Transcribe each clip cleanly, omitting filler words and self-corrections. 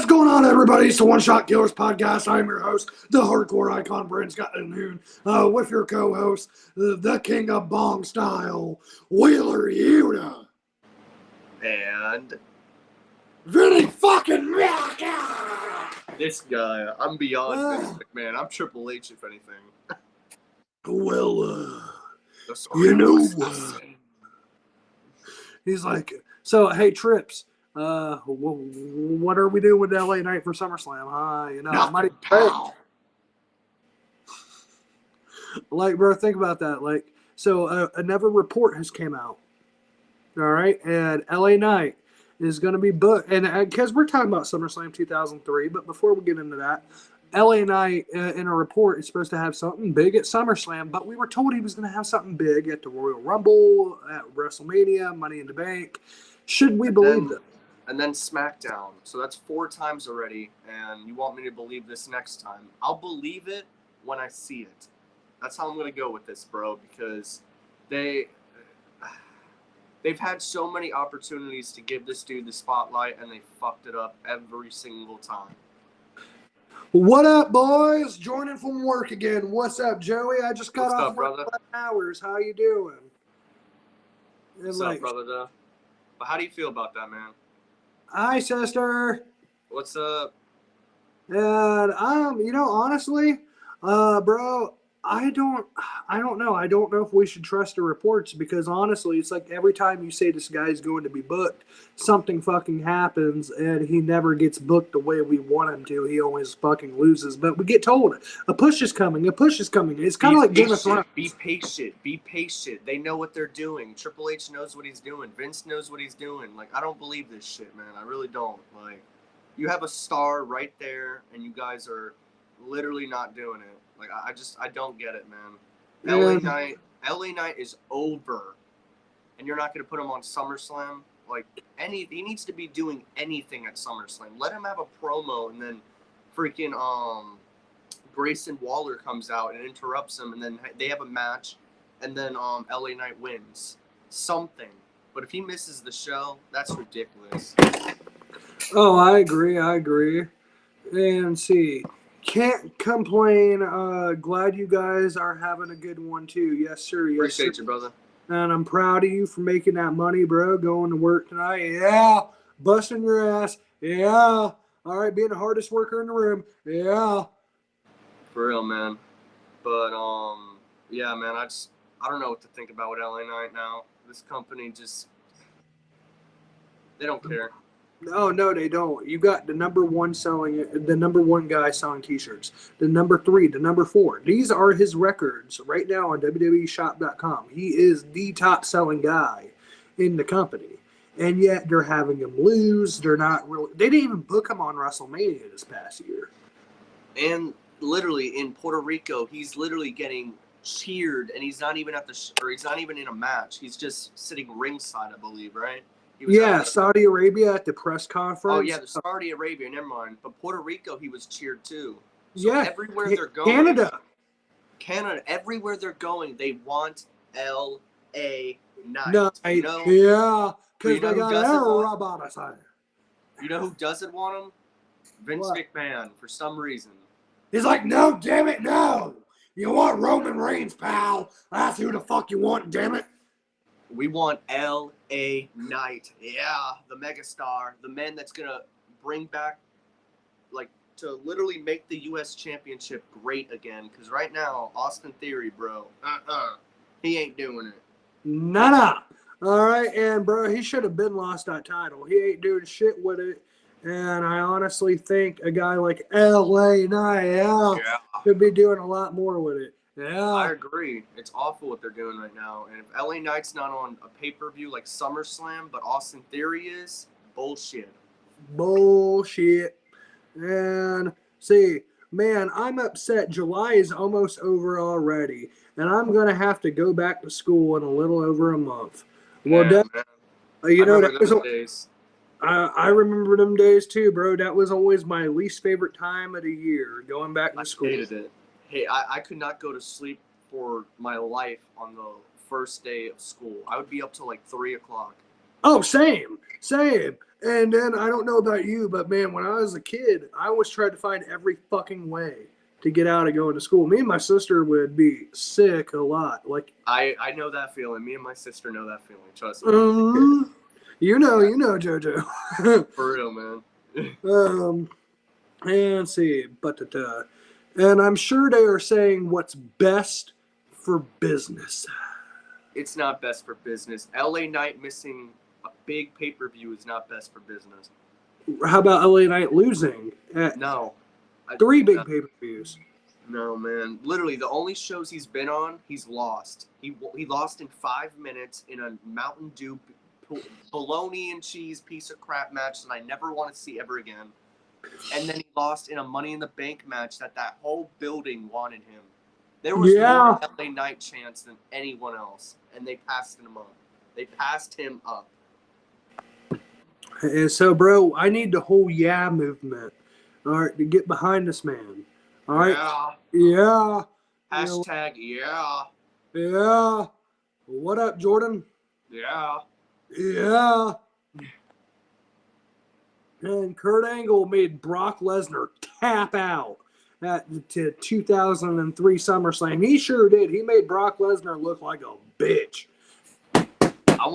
What's going on, everybody? It's the One Shot Killers podcast. I'm your host, the hardcore icon, Brent Scott Noon, with your co-host, the king of bong style, Wheeler Yuta. And Vinny fucking Mac. this guy, I'm beyond Vince McMahon. I'm Triple H, if anything. Well, he's like, so, hey, Trips, what are we doing with LA Knight for SummerSlam, huh? Nothing, pal. Like, bro, think about that. Like, so another report has came out, all right? And LA Knight is going to be booked. And because we're talking about SummerSlam 2003, but before we get into that, LA Knight, in a report, is supposed to have something big at SummerSlam, but we were told he was going to have something big at the Royal Rumble, at WrestleMania, Money in the Bank. Should we believe that? And then SmackDown. So that's 4 times already, and you want me to believe this next time. I'll believe it when I see it. That's how I'm going to go with this, bro, because they've had so many opportunities to give this dude the spotlight, and they fucked it up every single time. What up, boys? Joining from work again. What's up, Joey? I just got What's off up, brother? 5 hours. How you doing? What's up, brother? But how do you feel about that, man? Hi, sister. What's up? And honestly, bro, I don't know. I don't know if we should trust the reports because honestly, it's like every time you say this guy's going to be booked, something fucking happens and he never gets booked the way we want him to. He always fucking loses. But we get told a push is coming. A push is coming. It's kind of like Game of Thrones. Be patient. Be patient. They know what they're doing. Triple H knows what he's doing. Vince knows what he's doing. Like, I don't believe this shit, man. I really don't. Like, you have a star right there, and you guys are literally not doing it. Like, I don't get it, man. Yeah. LA Knight is over, and you're not going to put him on SummerSlam. Like, he needs to be doing anything at SummerSlam. Let him have a promo, and then freaking Grayson Waller comes out and interrupts him, and then they have a match, and then LA Knight wins. Something. But if he misses the show, that's ridiculous. Oh, I agree. And see. Can't complain. Glad you guys are having a good one too. Yes, sir. Yes, Appreciate sir. you, brother. And I'm proud of you for making that money, bro. Going to work tonight. Yeah. Busting your ass. Yeah. All right. Being the hardest worker in the room. Yeah. For real, man. But yeah, man. I don't know what to think about with LA Knight now. This company they don't care. No, they don't. You got the number one guy selling T-shirts. The number 3, the number 4. These are his records right now on WWEshop.com. He is the top selling guy in the company, and yet they're having him lose. They're not really. They didn't even book him on WrestleMania this past year. And literally in Puerto Rico, he's literally getting cheered, and he's not even he's not even in a match. He's just sitting ringside, I believe, right? Yeah, Saudi Arabia at the press conference. Oh, yeah, the Saudi Arabia, never mind. But Puerto Rico, he was cheered too. So yeah, everywhere they're going. Canada, everywhere they're going, they want L.A. Knight. Yeah, because they got everybody. You know who doesn't want him? Vince McMahon, for some reason. He's like, no, damn it, no. You want Roman Reigns, pal. That's who the fuck you want, damn it. We want L.A. Knight. Yeah, the megastar. The man that's going to bring back, like, to literally make the U.S. Championship great again. Because right now, Austin Theory, bro, he ain't doing it. Nah. All right, and, bro, he should have been lost that title. He ain't doing shit with it. And I honestly think a guy like L.A. Knight could be doing a lot more with it. Yeah. I agree. It's awful what they're doing right now. And if LA Knight's not on a pay-per-view like SummerSlam, but Austin Theory is, bullshit. And see, man, I'm upset. July is almost over already. And I'm going to have to go back to school in a little over a month. Well, man. I remember them days too, bro. That was always my least favorite time of the year, going back to school. I hated it. Hey, I could not go to sleep for my life on the first day of school. I would be up till like 3 o'clock. Oh, same. And then I don't know about you, but man, when I was a kid, I always tried to find every fucking way to get out of going to school. Me and my sister would be sick a lot. Like, I know that feeling. Me and my sister know that feeling. Trust me. you know, JoJo. For real, man. And let's see, and I'm sure they are saying what's best for business. It's not best for business. LA Knight missing a big pay-per-view is not best for business. How about LA Knight losing at No. 3 big pay-per-views? No, man. Literally, the only shows he's been on, he's lost. He lost in 5 minutes in a Mountain Dew bologna and cheese piece of crap match that I never want to see ever again. And then he lost in a Money in the Bank match that whole building wanted him. There was more LA Knight chance than anyone else, and they passed him up. They passed him up. And so, bro, I need the whole movement, all right, to get behind this man. All right? Yeah. Hashtag yeah. Yeah. What up, Jordan? Yeah. Yeah. And Kurt Angle made Brock Lesnar tap out at the 2003 SummerSlam. He sure did. He made Brock Lesnar look like a bitch. I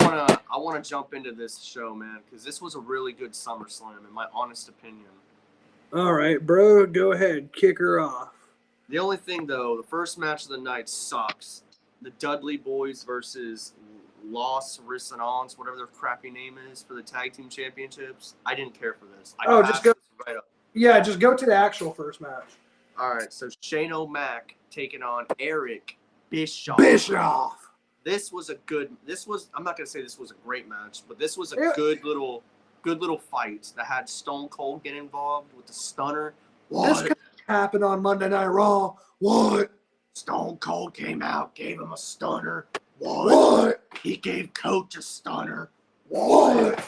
wanna jump into this show, man, because this was a really good SummerSlam, in my honest opinion. All right, bro, go ahead, kick her off. The only thing, though, the first match of the night sucks. The Dudley Boys versus Los Resonance, whatever their crappy name is, for the tag team championships. I didn't care for this. Just go right up. Yeah, just go to the actual first match. All right, so Shane O'Mac taking on Eric Bischoff. This was I'm not gonna say this was a great match, but this was a good little fight that had Stone Cold get involved with the stunner. This could happen on Monday Night Raw. What? Stone Cold came out, gave him a stunner. What? He gave Coach a stunner. What?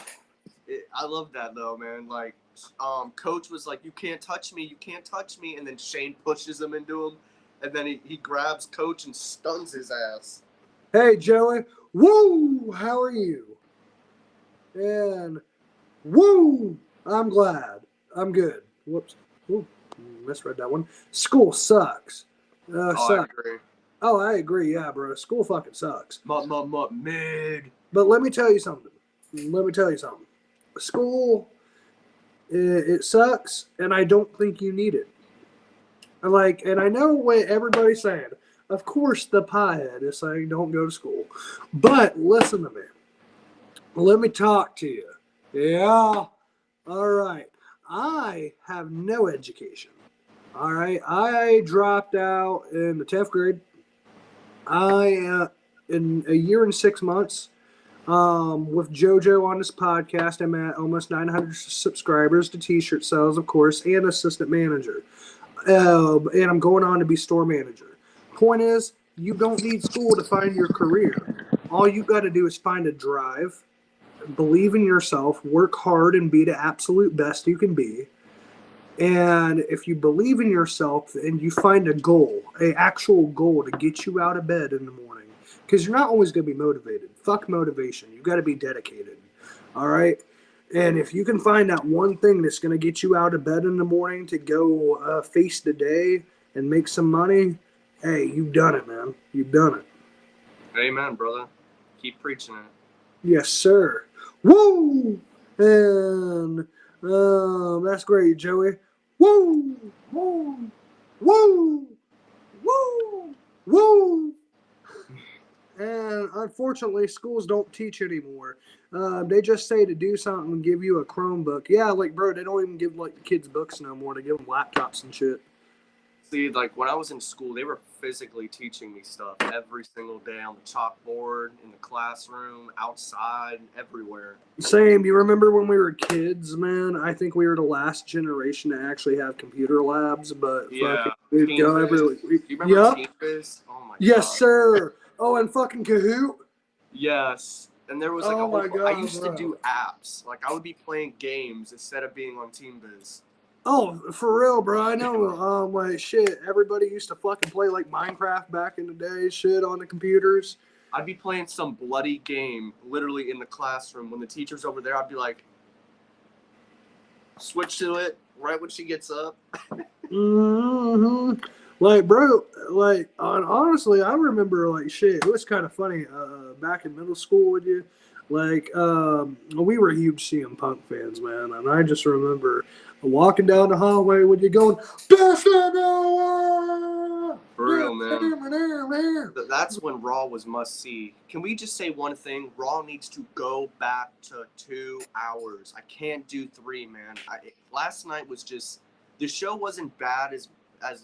I love that though, man. Like, Coach was like, "You can't touch me, and then Shane pushes him into him, and then he grabs Coach and stuns his ass. Hey, Joey. Woo! How are you? And woo! I'm glad. I'm good. Whoops. Ooh, misread that one. School sucks. I agree. Oh, I agree. Yeah, bro. School fucking sucks. Mid. But let me tell you something. School, it sucks, and I don't think you need it. And I know what everybody's saying. Of course, the piehead is saying don't go to school. But listen to me. Let me talk to you. Yeah. All right. I have no education. All right. I dropped out in the 10th grade. In a year and 6 months, with JoJo on this podcast, I'm at almost 900 subscribers to t-shirt sales, of course, and assistant manager. And I'm going on to be store manager. Point is, you don't need school to find your career. All you got to do is find a drive, believe in yourself, work hard, and be the absolute best you can be. And if you believe in yourself and you find a goal, an actual goal to get you out of bed in the morning, because you're not always going to be motivated. Fuck motivation. You got to be dedicated. All right? And if you can find that one thing that's going to get you out of bed in the morning to go face the day and make some money, hey, you've done it, man. You've done it. Amen, brother. Keep preaching it. Yes, sir. Woo! And that's great, Joey. Woo! Woo! Woo! Woo! Woo! And unfortunately, schools don't teach anymore. They just say to do something and give you a Chromebook. Yeah, bro, they don't even give the kids books no more. They give them laptops and shit. See, when I was in school, they were physically teaching me stuff every single day on the chalkboard, in the classroom, outside, everywhere. Same. You remember when we were kids, man? I think we were the last generation to actually have computer labs, but we'd go everywhere. Do you remember Team Biz? Oh my god. Yes, sir. Oh, and fucking Kahoot? Yes. And there was I used to do apps. I would be playing games instead of being on Team Biz. Oh, for real, bro. I know. Shit. Everybody used to fucking play Minecraft back in the day, shit, on the computers. I'd be playing some bloody game literally in the classroom. When the teacher's over there, I'd be like, switch to it right when she gets up. Mm-hmm. Like, bro, like, honestly, I remember, like, shit, it was kind of funny back in middle school with you. Like, we were huge CM Punk fans, man, and I just remember walking down the hallway when you're going, For real, man. That's when Raw was must see. Can we just say one thing? Raw needs to go back to 2 hours. I can't do 3, man. Last night was just, the show wasn't bad as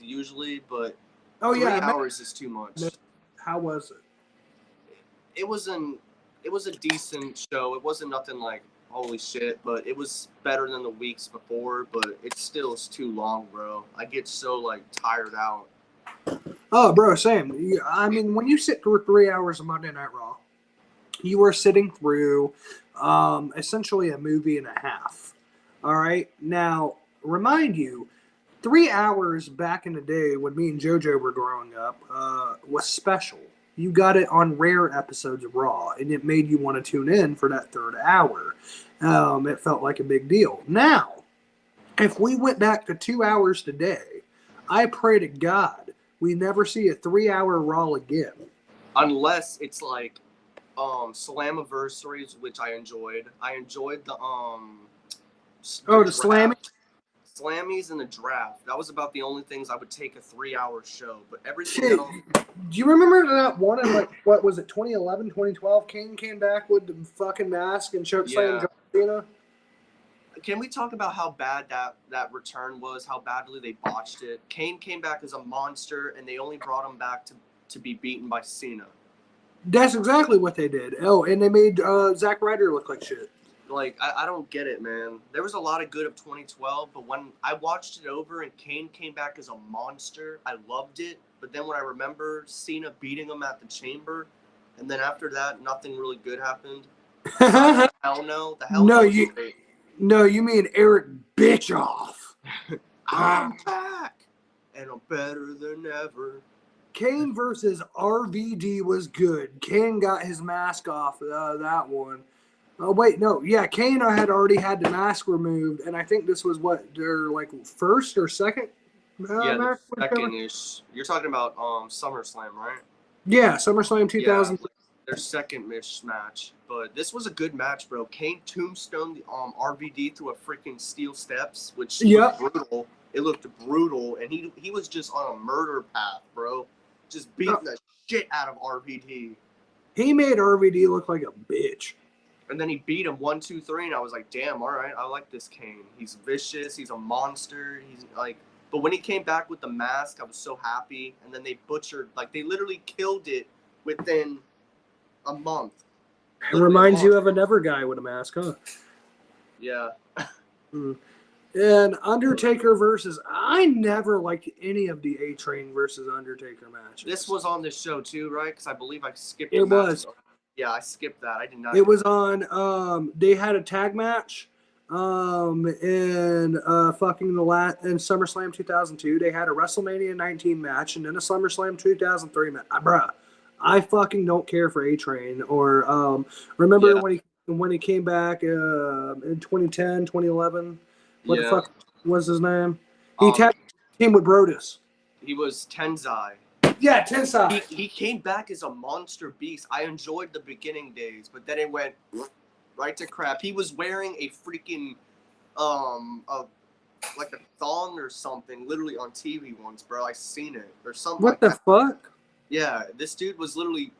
usually, but 3 hours is too much. How was it? It was a decent show. It wasn't nothing like holy shit, but it was better than the weeks before. But it still is too long, bro. I get so like tired out. Oh, bro, same. I mean, when you sit through 3 hours of Monday Night Raw, you are sitting through essentially a movie and a half. All right. Now, remind you, 3 hours back in the day when me and JoJo were growing up was special. You got it on rare episodes of Raw, and it made you want to tune in for that third hour. It felt like a big deal. Now, if we went back to 2 hours today, I pray to God we never see a 3 hour Raw again. Unless it's like Slammiversaries, which I enjoyed. I enjoyed the the Slammies and the draft. That was about the only things I would take a 3 hour show. But everything Shit. else. Do you remember that one in, like, what was it, 2011, 2012? Kane came back with the fucking mask and chokeslammed John Cena? Can we talk about how bad that return was, how badly they botched it? Kane came back as a monster, and they only brought him back to be beaten by Cena. That's exactly what they did. Oh, and they made Zack Ryder look like shit. Like, I don't get it, man. There was a lot of good of 2012, but when I watched it over and Kane came back as a monster, I loved it. But then when I remember Cena beating him at the Chamber, and then after that, nothing really good happened. Hell no. The hell no. No, you mean Eric Bischoff. I'm back, and I'm better than ever. Kane versus RVD was good. Kane got his mask off that one. Oh, wait, no. Yeah, Kane had already had the mask removed, and I think this was what, their, like, first or second match? Second-ish. You're talking about SummerSlam, right? Yeah, SummerSlam 2000. Yeah, their second-ish match. But this was a good match, bro. Kane tombstoned RVD through a freaking steel steps, which looked brutal. It looked brutal, and he was just on a murder path, bro. Just beating the shit out of RVD. He made RVD look like a bitch. And then he beat him 1, 2, 3, and I was like, damn, all right, I like this Kane. He's vicious. He's a monster. He's like, but when he came back with the mask, I was so happy. And then they butchered, like, they literally killed it within a month. It reminds you of another guy with a mask, huh? Yeah. And Undertaker versus, I never liked any of the A-Train versus Undertaker matches. This was on this show too, right? Because I believe I skipped it. It was. Yeah, I skipped that. I did not. It was on. They had a tag match. In fucking in SummerSlam 2002, they had a WrestleMania 19 match, and then a SummerSlam 2003 match. Bruh, I fucking don't care for A-Train. Or remember when he came back in 2010, 2011. What the fuck was his name? He tagged team with Brodus. He was Tenzai. Yeah, Tensai. He came back as a monster beast. I enjoyed the beginning days, but then it went right to crap. He was wearing a freaking like a thong or something, literally on TV once, bro. I seen it or something. What the fuck? Yeah, this dude was literally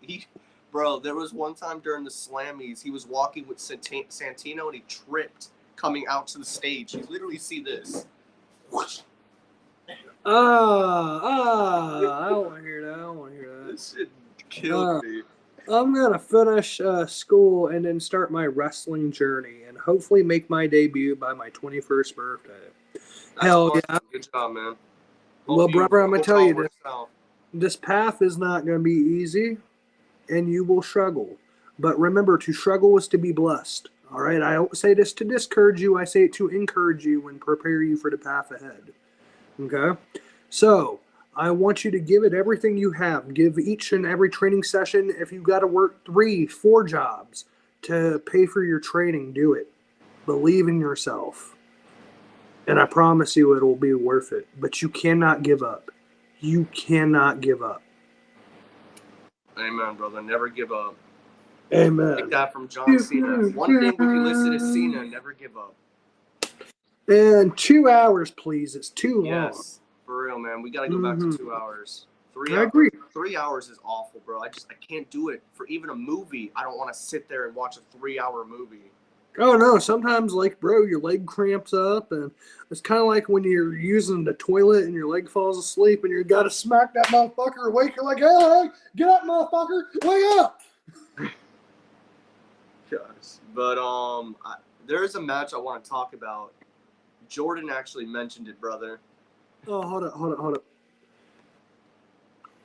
bro. There was one time during the Slammies, he was walking with Santino and he tripped coming out to the stage. You literally see this. I don't want to hear that. This shit killed me. I'm going to finish school and then start my wrestling journey and hopefully make my debut by my 21st birthday. Hell yeah. Good job, man. Well, brother, I'm going to tell you this. This path is not going to be easy and you will struggle. But remember, to struggle is to be blessed. All right? I don't say this to discourage you. I say it to encourage you and prepare you for the path ahead. Okay, so I want you to give it everything you have. Give each and every training session. If you've got to work 3, 4 jobs to pay for your training, do it. Believe in yourself. And I promise you it will be worth it. But you cannot give up. You cannot give up. Amen, brother. Never give up. Amen. Take that from John Cena. One thing we can listen to Cena, never give up. And 2 hours, please. It's too long. Yes, for real, man. We got to go back to 2 hours. I agree. 3 hours is awful, bro. I can't do it. For even a movie, I don't want to sit there and watch a 3-hour movie. Oh no, sometimes like bro, your leg cramps up and it's kinda like when you're using the toilet and your leg falls asleep and you gotta smack that motherfucker awake. You're like, hey, get up, motherfucker, wake up. Gosh. But there is a match I want to talk about. Jordan actually mentioned it, brother. Oh, hold up.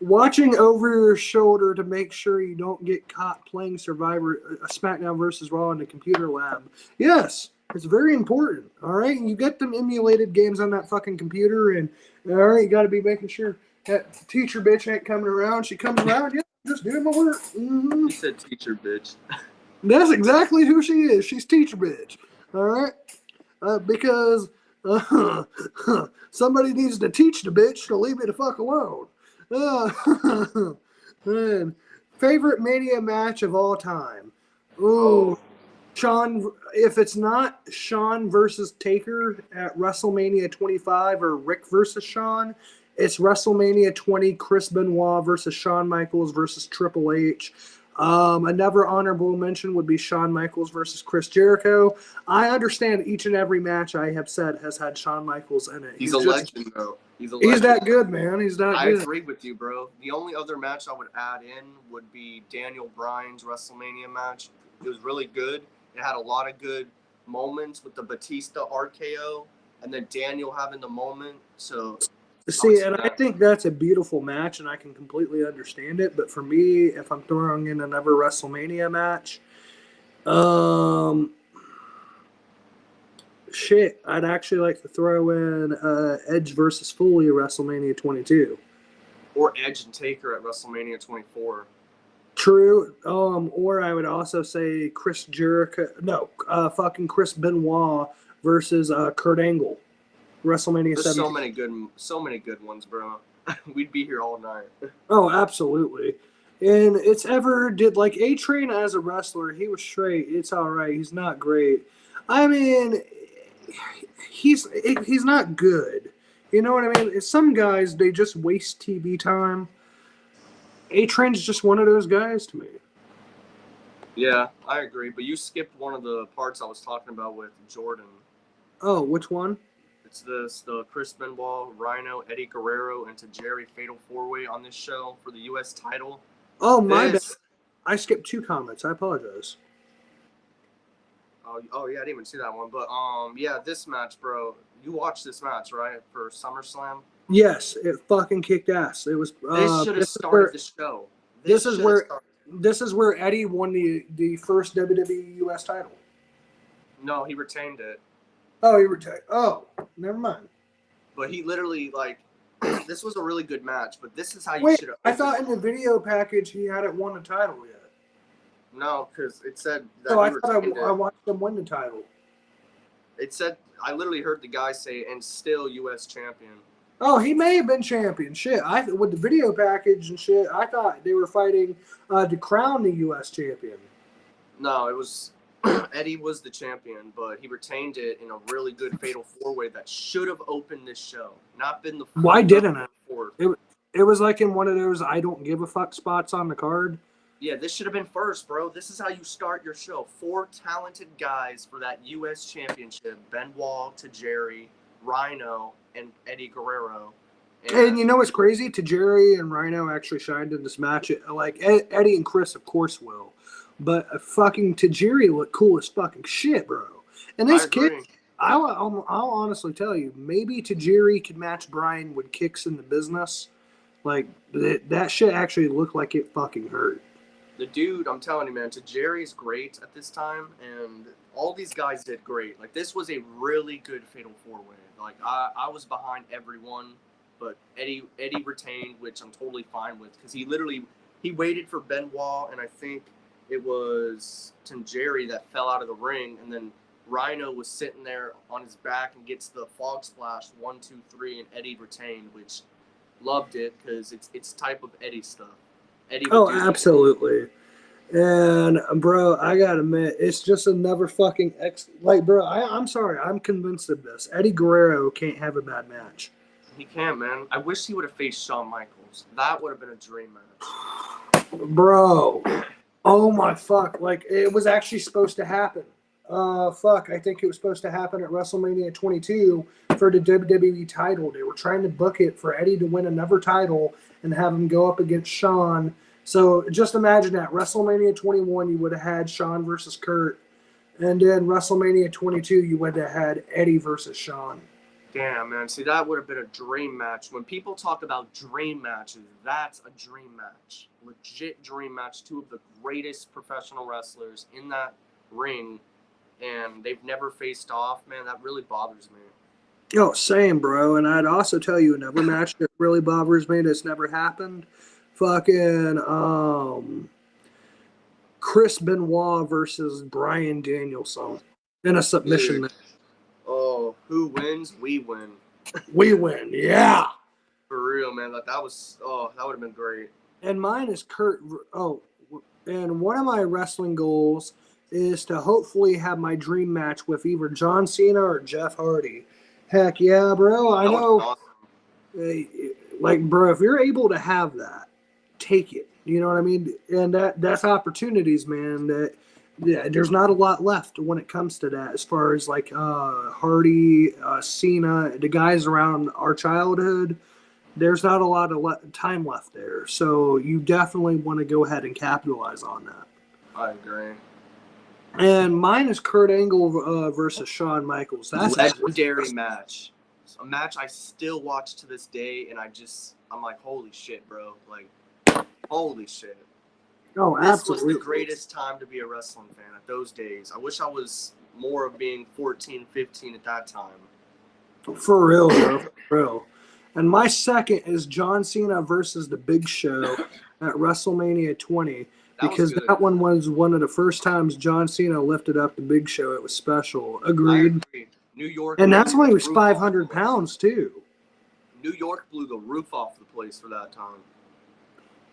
Watching over your shoulder to make sure you don't get caught playing Survivor, SmackDown versus Raw in the computer lab. Yes, it's very important. All right, you get them emulated games on that fucking computer, and all right, you got to be making sure that teacher bitch ain't coming around. She comes around, yeah, just doing my work. Mm-hmm. You said teacher bitch. That's exactly who she is. She's teacher bitch. All right, because somebody needs to teach the bitch to leave me the fuck alone. Man. Favorite Mania match of all time. Ooh, Shawn. If it's not Shawn versus Taker at WrestleMania 25 or Rick versus Shawn, it's WrestleMania 20. Chris Benoit versus Shawn Michaels versus Triple H. Another honorable mention would be Shawn Michaels versus Chris Jericho. I understand each and every match I have said has had Shawn Michaels in it. He's a legend, bro. He's that good, man. He's that good. I agree with you, bro. The only other match I would add in would be Daniel Bryan's WrestleMania match. It was really good. It had a lot of good moments with the Batista RKO and then Daniel having the moment. So see, and I think that's a beautiful match, and I can completely understand it. But for me, if I'm throwing in another WrestleMania match, shit, I'd actually like to throw in Edge versus Foley at WrestleMania 22. Or Edge and Taker at WrestleMania 24. True. Or I would also say Chris Jericho. No, fucking Chris Benoit versus Kurt Angle. WrestleMania 17. There's so many good ones, bro. We'd be here all night. Oh, absolutely. And it's ever did like A-Train as a wrestler, he was straight. It's all right. He's not great. I mean, he's not good. You know what I mean? Some guys, they just waste TV time. A-Train's just one of those guys to me. Yeah, I agree. But you skipped one of the parts I was talking about with Jordan. Oh, which one? It's the Chris Benoit, Rhino, Eddie Guerrero, and Tajiri Fatal 4-Way on this show for the U.S. title. Oh, my bad. I skipped 2 comments. I apologize. Oh yeah, I didn't even see that one. But yeah, this match, bro. You watched this match, right, for SummerSlam? Yes, it fucking kicked ass. It was. This should have started the show. This is where Eddie won the first WWE U.S. title. No, he retained it. Oh, he retired. Oh, never mind. But he literally, like, this was a really good match, but this is how you should have. I thought in the video package he hadn't won a title yet. No, because it said that I thought I watched him win the title. It said, I literally heard the guy say, and still U.S. champion. Oh, he may have been champion. Shit, with the video package and shit, I thought they were fighting to crown the U.S. champion. No, it was... Eddie was the champion, but he retained it in a really good Fatal 4-Way that should have opened this show, not been the. Why didn't it? It was like in one of those I don't give a fuck spots on the card. Yeah, this should have been first, bro. This is how you start your show. 4 talented guys for that U.S. championship: Benoit, Tajiri, Rhino, and Eddie Guerrero. And you know what's crazy? Tajiri and Rhino actually shined in this match. Like Eddie and Chris, of course, will. But fucking Tajiri looked cool as fucking shit, bro. And this kid, I'll honestly tell you, maybe Tajiri could match Brian with kicks in the business. Like, that shit actually looked like it fucking hurt. The dude, I'm telling you, man, Tajiri's great at this time, and all these guys did great. Like, this was a really good Fatal 4-Way. Like, I was behind everyone. but Eddie retained, which I'm totally fine with because he waited for Benoit, and I think it was Tanjeri that fell out of the ring, and then Rhino was sitting there on his back and gets the fog splash 1, 2, 3, and Eddie retained, which loved it because it's type of Eddie stuff. Eddie. Oh, absolutely. And bro, I gotta admit, it's just another fucking bro. I'm sorry, I'm convinced of this. Eddie Guerrero can't have a bad match. He can't, man. I wish he would have faced Shawn Michaels. That would have been a dream match, bro. Oh my fuck! Like it was actually supposed to happen. I think it was supposed to happen at WrestleMania 22 for the WWE title. They were trying to book it for Eddie to win another title and have him go up against Shawn. So just imagine that WrestleMania 21, you would have had Shawn versus Kurt, and then WrestleMania 22, you would have had Eddie versus Shawn. Damn, man. See, that would have been a dream match. When people talk about dream matches, that's a dream match. Legit dream match. Two of the greatest professional wrestlers in that ring, and they've never faced off. Man, that really bothers me. Oh, same, bro. And I'd also tell you another match that really bothers me that's never happened. Fucking Chris Benoit versus Bryan Danielson in a submission match. Oh, who wins? We win. We win, yeah. For real, man. That would have been great. And mine is Kurt. Oh, and one of my wrestling goals is to hopefully have my dream match with either John Cena or Jeff Hardy. Heck yeah, bro. I know. Awesome. Like, bro, if you're able to have that, take it. You know what I mean? And that's opportunities, man. That there's not a lot left when it comes to that. As far as like Hardy, Cena, the guys around our childhood, there's not a lot of time left there. So you definitely want to go ahead and capitalize on that. I agree. And mine is Kurt Angle versus Shawn Michaels. That's a legendary match. A match I still watch to this day, and I'm like, holy shit, bro. Like, holy shit. Oh, absolutely. This was the greatest time to be a wrestling fan at those days. I wish I was more of being 14, 15 at that time. For real, bro. For real. And my second is John Cena versus The Big Show at WrestleMania 20. Because that one was one of the first times John Cena lifted up The Big Show. It was special. Agreed. New York. And that's when he was 500 pounds, too. New York blew the roof off the place for that time.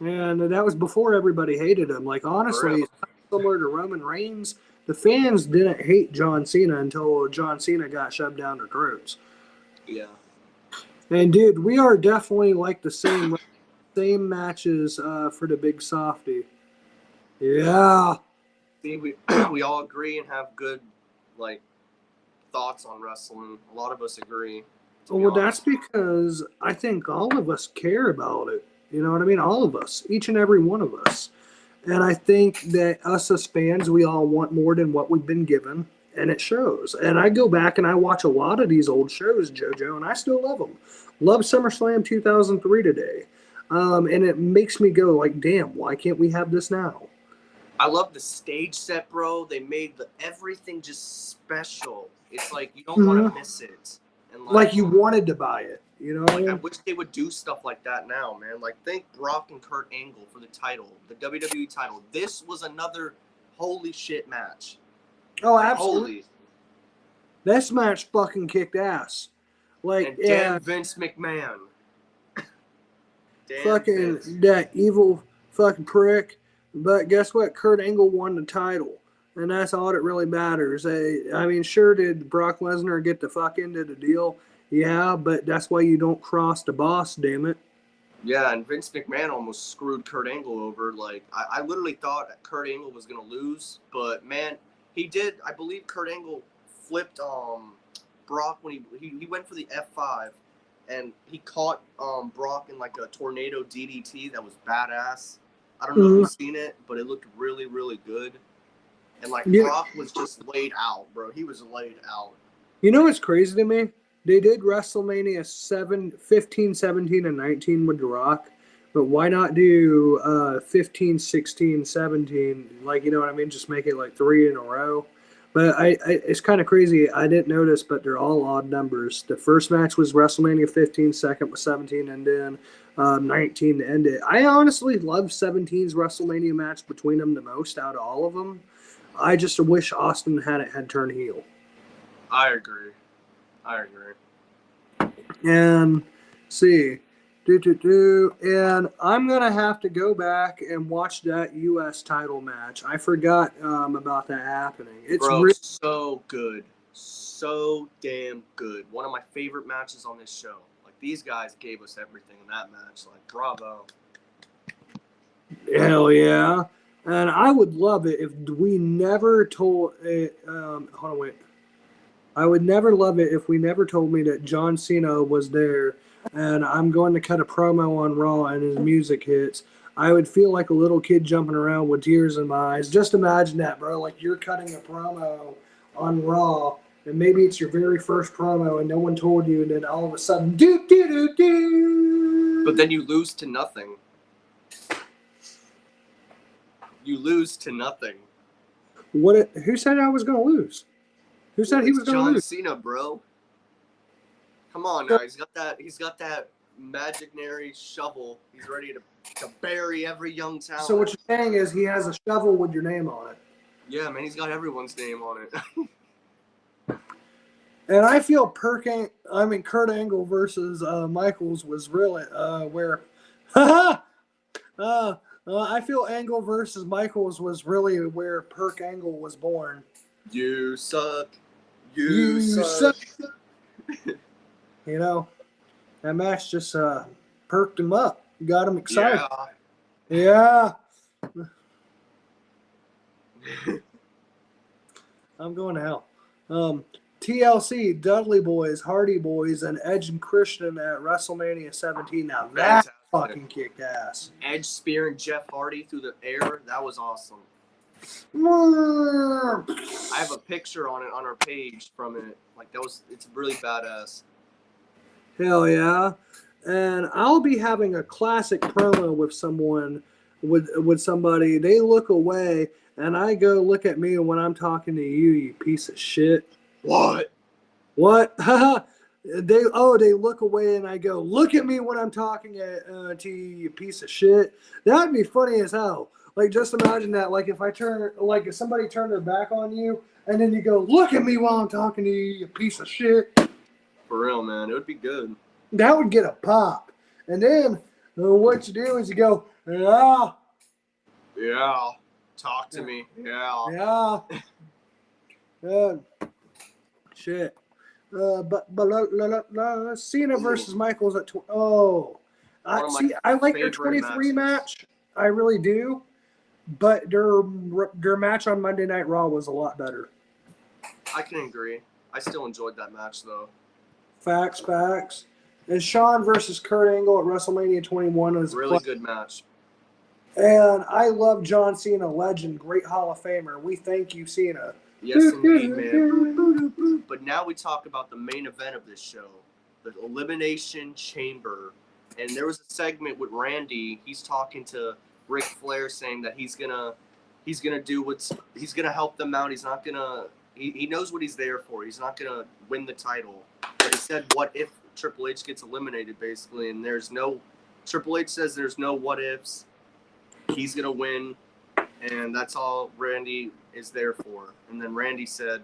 And that was before everybody hated him. Like, honestly, similar to Roman Reigns, the fans didn't hate John Cena until John Cena got shoved down their throats. Yeah. And, dude, we are definitely like the same matches for the Big Softy. Yeah. See, we all agree and have good, like, thoughts on wrestling. A lot of us agree. Well, that's because I think all of us care about it. You know what I mean? All of us, each and every one of us. And I think that us as fans, we all want more than what we've been given, and it shows. And I go back and I watch a lot of these old shows, JoJo, and I still love them. Love SummerSlam 2003 today. And it makes me go like, damn, why can't we have this now? I love the stage set, bro. They made everything just special. It's like you don't want to miss it. And like you wanted to buy it, you know? Like, I wish they would do stuff like that now, man. Like, think Brock and Kurt Angle for the title, the WWE title. This was another holy shit match. Oh, absolutely. Holy. This match fucking kicked ass. Like, and damn Vince McMahon. Damn fucking Vince. That evil fucking prick. But guess what? Kurt Angle won the title. And that's all that really matters. I mean, sure, did Brock Lesnar get the fuck into the deal? Yeah, but that's why you don't cross the boss, damn it. Yeah, and Vince McMahon almost screwed Kurt Angle over. Like, I literally thought Kurt Angle was going to lose. But, man, he did. I believe Kurt Angle flipped Brock when he went for the F5. And he caught Brock in, like, a tornado DDT that was badass. I don't know if you've seen it, but it looked really, really good. And, like, Brock was just laid out, bro. He was laid out. You know what's crazy to me? They did WrestleMania 15, 17, and 19 with The Rock. But why not do 15, 16, 17? Like, you know what I mean? Just make it, like, 3 in a row. But it's kind of crazy. I didn't notice, but they're all odd numbers. The first match was WrestleMania 15, second was 17, and then 19 to end it. I honestly love 17's WrestleMania match between them the most out of all of them. I just wish Austin had turned heel. I agree. And see, and I'm gonna have to go back and watch that U.S. title match. I forgot about that happening. It's so good, so damn good. One of my favorite matches on this show. Like these guys gave us everything in that match. Like bravo. Hell yeah. And I would love it if we never told. Hold on, wait. I would never love it if we never told me that John Cena was there, and I'm going to cut a promo on Raw and his music hits. I would feel like a little kid jumping around with tears in my eyes. Just imagine that, bro. Like you're cutting a promo on Raw, and maybe it's your very first promo, and no one told you, and then all of a sudden, But then you lose to nothing. You lose to nothing. What? Who said I was going to lose? Who said he was going to lose? John Cena, bro. Come on now. He's got that imaginary shovel. He's ready to bury every young talent. So what you're saying is he has a shovel with your name on it. Yeah, man. He's got everyone's name on it. And I feel Kurt Angle versus Michaels was really where. I feel Angle versus Michaels was really where Perk Angle was born. You suck. You suck. You know, that match just perked him up, got him excited. Yeah. I'm going to hell. TLC, Dudley Boys, Hardy Boys, and Edge and Christian at WrestleMania 17. Now that fucking kicked ass. Edge spearing Jeff Hardy through the air. That was awesome. I have a picture on it on our page from it. Like it's really badass. Hell yeah. And I'll be having a classic promo with someone, with somebody. They look away, and I go look at me when I'm talking to you, you piece of shit. What? They look away, and I go, look at me when I'm talking to you, you piece of shit. That'd be funny as hell. Like, just imagine that. Like, if somebody turned their back on you, and then you go, look at me while I'm talking to you, you piece of shit. For real, man. It would be good. That would get a pop. And then what you do is you go, yeah. Yeah. Talk to me. Yeah. Yeah. Shit. But Cena versus Michaels at I like their 23 match. I really do. But their match on Monday Night Raw was a lot better. I can agree. I still enjoyed that match though. Facts. And Shawn versus Kurt Angle at WrestleMania 21 was really good match. And I love John Cena, legend, great Hall of Famer. We thank you, Cena. Yes, indeed, man. But now we talk about the main event of this show, the Elimination Chamber. And there was a segment with Randy. He's talking to Ric Flair, saying that he's gonna help them out. He's not gonna. He knows what he's there for. He's not gonna win the title. But he said, "What if Triple H gets eliminated?" Basically, and Triple H says there's no what ifs. He's gonna win, and that's all Randy is there for. And then Randy said,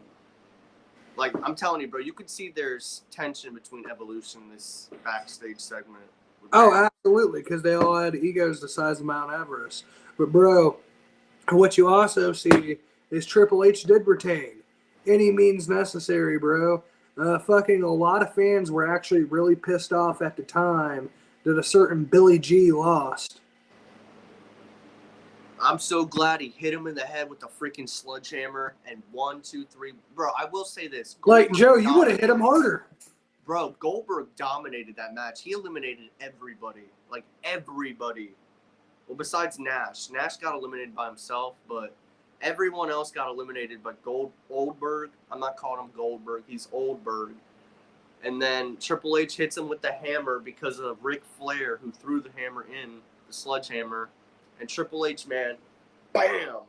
like, I'm telling you, bro, you could see there's tension between Evolution in this backstage segment. Oh, absolutely, because they all had egos the size of Mount Everest. But, bro, what you also see is Triple H did retain. Any means necessary, bro. Fucking a lot of fans were actually really pissed off at the time that a certain Billy G lost. I'm so glad he hit him in the head with the freaking sledgehammer and 1, 2, 3. Bro, I will say this. Like, Joe, you would have hit him harder. Bro, Goldberg dominated that match. He eliminated everybody. Like, everybody. Well, besides Nash. Nash got eliminated by himself, but everyone else got eliminated but Goldberg. I'm not calling him Goldberg. He's Oldberg. And then Triple H hits him with the hammer because of Ric Flair, who threw the hammer in, the sledgehammer. And Triple H, man, bam,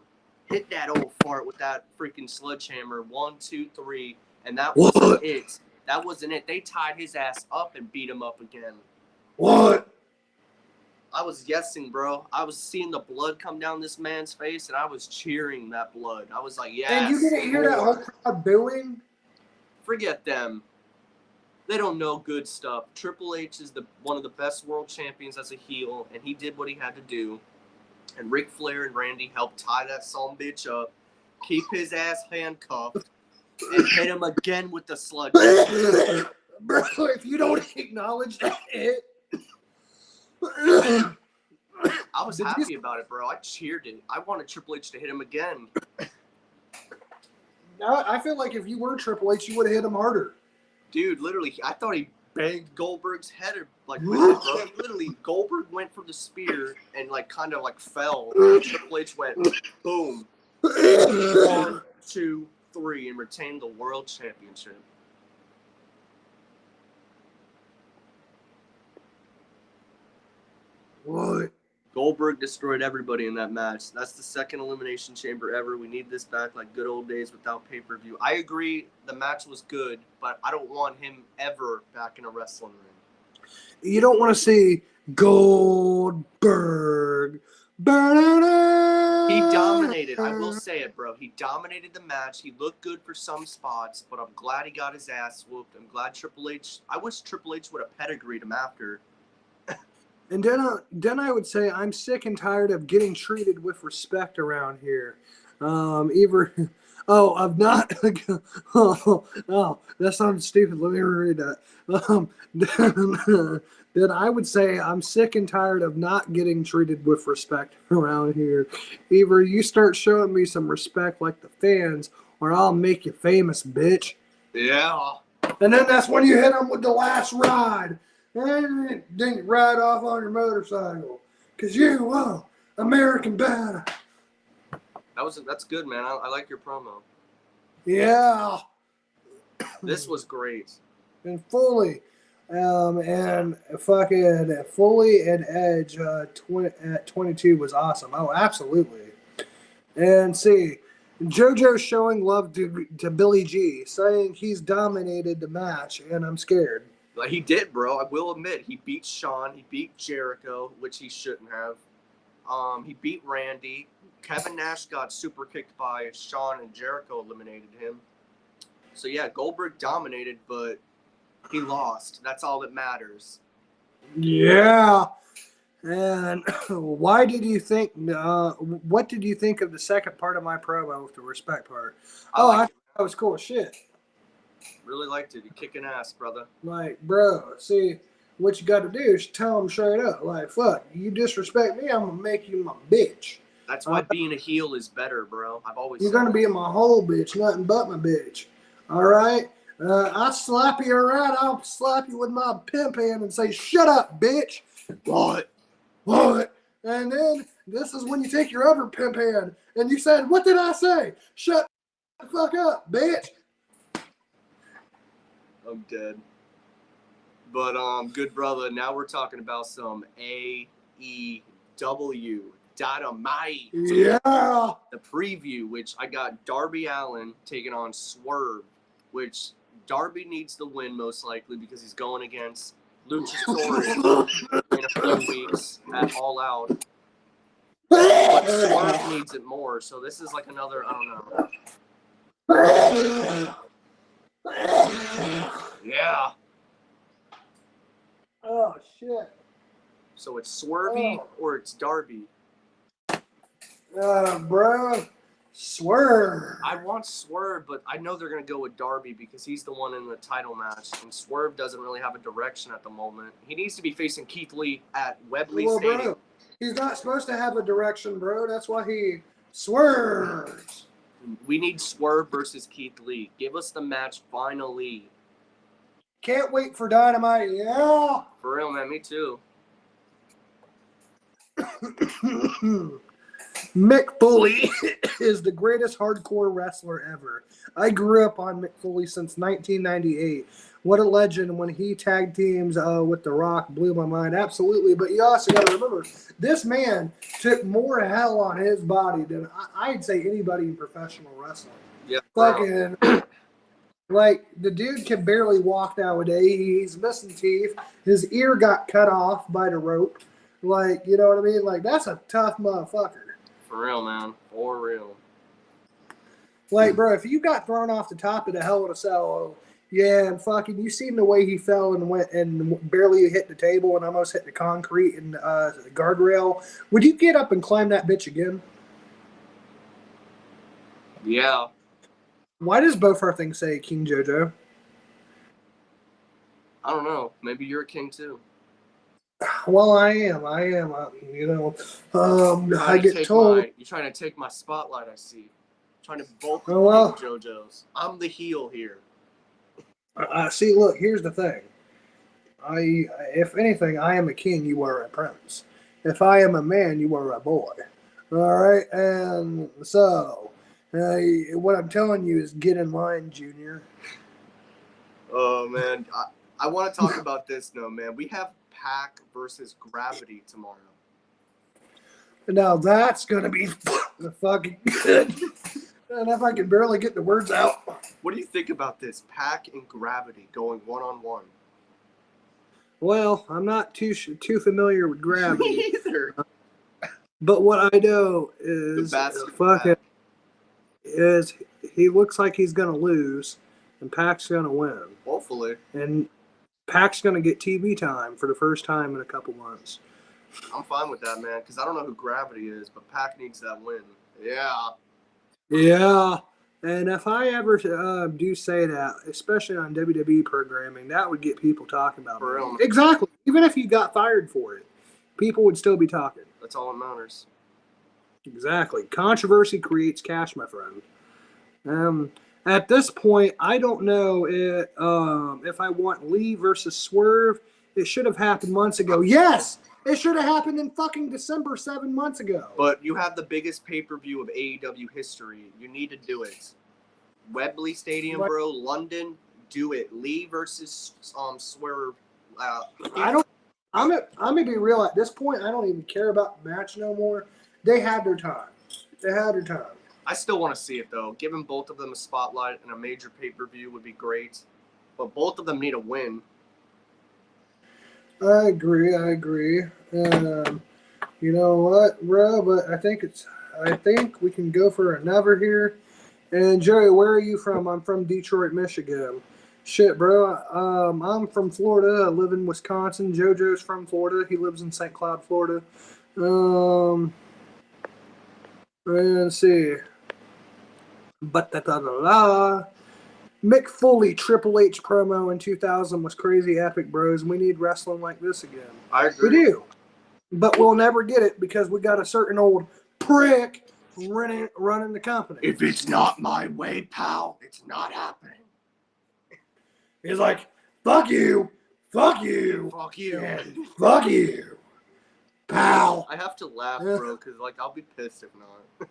hit that old fart with that freaking sledgehammer. 1, 2, 3, and that wasn't it. That wasn't it. They tied his ass up and beat him up again. What? I was guessing, bro. I was seeing the blood come down this man's face, and I was cheering that blood. I was like, yes. And you didn't hear that whole crowd booing? Forget them. They don't know good stuff. Triple H is one of the best world champions as a heel, and he did what he had to do. And Ric Flair and Randy helped tie that son bitch up, keep his ass handcuffed, and hit him again with the sludge. Bro, if you don't acknowledge that hit. I was happy about it, bro. I cheered it. I wanted Triple H to hit him again. I feel like if you were Triple H, you would have hit him harder. Dude, literally, I thought he banged Goldberg's head with it, bro. He literally, Goldberg went for the spear and kind of fell. And Triple H went boom, 1, 2, 3, and retained the world championship. What? Goldberg destroyed everybody in that match. That's the second Elimination Chamber ever. We need this back like good old days without pay-per-view. I agree the match was good, but I don't want him ever back in a wrestling ring. You don't want to see Goldberg. He dominated. I will say it, bro. He dominated the match. He looked good for some spots, but I'm glad he got his ass whooped. I'm glad Triple H... I wish Triple H would have pedigreed him after. And then I would say I'm sick and tired of getting treated with respect around here. That sounds stupid. Let me reread that. Then I would say I'm sick and tired of not getting treated with respect around here. Either you start showing me some respect like the fans, or I'll make you famous, bitch. Yeah. And then that's when you hit them with the last ride. And then you ride off on your motorcycle. Because you, American Badass. That's good, man. I like your promo. Yeah. This was great. And Foley. And fucking Foley and Edge at 22 was awesome. Oh, absolutely. And see, JoJo showing love to Billy G, saying he's dominated the match, and I'm scared. Like he did, bro. I will admit, he beat Shawn, he beat Jericho, which he shouldn't have. He beat Randy. Kevin Nash got super kicked by Shawn, and Jericho eliminated him. So yeah, Goldberg dominated, but he lost. That's all that matters. Yeah. And why did you think? What did you think of the second part of my promo with the respect part? I thought that was cool as shit. Really liked it. You're kicking ass, brother. Like, bro, see, what you got to do is tell them straight up. Like, fuck, you disrespect me, I'm going to make you my bitch. That's why being a heel is better, bro. I've always You're going to be my whole bitch, nothing but my bitch. All right? I'll slap you around. I'll slap you with my pimp hand and say, shut up, bitch. What? And then this is when you take your other pimp hand and you said, what did I say? Shut the fuck up, bitch. I'm dead. But good brother, now we're talking about some AEW Dynamite. Yeah. The preview, which I got Darby Allin taking on Swerve, which Darby needs the win most likely because he's going against Luchasaurus in a few weeks at All Out. But Swerve needs it more, so this is like another, I don't know. Yeah. Oh, shit. So it's Swervy or it's Darby? Bro, Swerve. I want Swerve, but I know they're going to go with Darby because he's the one in the title match, and Swerve doesn't really have a direction at the moment. He needs to be facing Keith Lee at Wembley Stadium. Bro, he's not supposed to have a direction, bro. That's why he swerves. We need Swerve versus Keith Lee. Give us the match finally. Can't wait for Dynamite. Yeah. For real, man. Me too. Mick Foley is the greatest hardcore wrestler ever. I grew up on Mick Foley since 1998. What a legend when he tag teams with The Rock blew my mind. Absolutely. But you also got to remember, this man took more hell on his body than I'd say anybody in professional wrestling. Yeah, fucking, like, the dude can barely walk nowadays. He's missing teeth. His ear got cut off by the rope. Like, you know what I mean? Like, that's a tough motherfucker. For real, man. For real. Like, bro, if you got thrown off the top of the Hell in a Cell, yeah, and fucking, you seen the way he fell and went and barely hit the table and almost hit the concrete and the guardrail. Would you get up and climb that bitch again? Yeah. Why does both our things say King Jojo? I don't know. Maybe you're a king too. Well, I am. You know, I get told. You're trying to take my spotlight, I see. Trying to both JoJo's. I'm the heel here. See, look, here's the thing. If anything, I am a king, you are a prince. If I am a man, you are a boy. All right? And so, what I'm telling you is get in line, Junior. Oh, man. I want to talk about this, though, man. We have Pac versus Gravity tomorrow. Now, that's going to be fucking good. And if I can barely get the words out. What do you think about this? Pac and Gravity going one-on-one. Well, I'm not too familiar with Gravity. Me either. But what I know is he looks like he's going to lose, and Pac's going to win. Hopefully. And Pac's going to get TV time for the first time in a couple months. I'm fine with that, man, because I don't know who Gravity is, but Pac needs that win. Yeah. Yeah. And if I ever do say that, especially on WWE programming, that would get people talking about it. Exactly. Even if you got fired for it, people would still be talking. That's all that matters. Exactly. Controversy creates cash, my friend. At this point, I don't know if I want Lee versus Swerve. It should have happened months ago. Yes! It should have happened in fucking December 7 months ago. But you have the biggest pay-per-view of AEW history. You need to do it. Wembley Stadium, bro. London, do it. Lee versus Swerve. I'm gonna be real. At this point, I don't even care about the match no more. They had their time. I still want to see it, though. Giving both of them a spotlight and a major pay-per-view would be great. But both of them need a win. I agree. You know what, bro? But I think we can go for another here. And Jerry, where are you from? I'm from Detroit, Michigan. Shit, bro. I'm from Florida. I live in Wisconsin. JoJo's from Florida. He lives in St. Cloud, Florida. Let's see. Mick Foley Triple H promo in 2000 was crazy epic, bros. We need wrestling like this again. I agree. We do. But we'll never get it because we got a certain old prick running the company. If it's not my way, pal, it's not happening. He's like, fuck you, fuck you, pal. I have to laugh, bro, because I'll be pissed if not.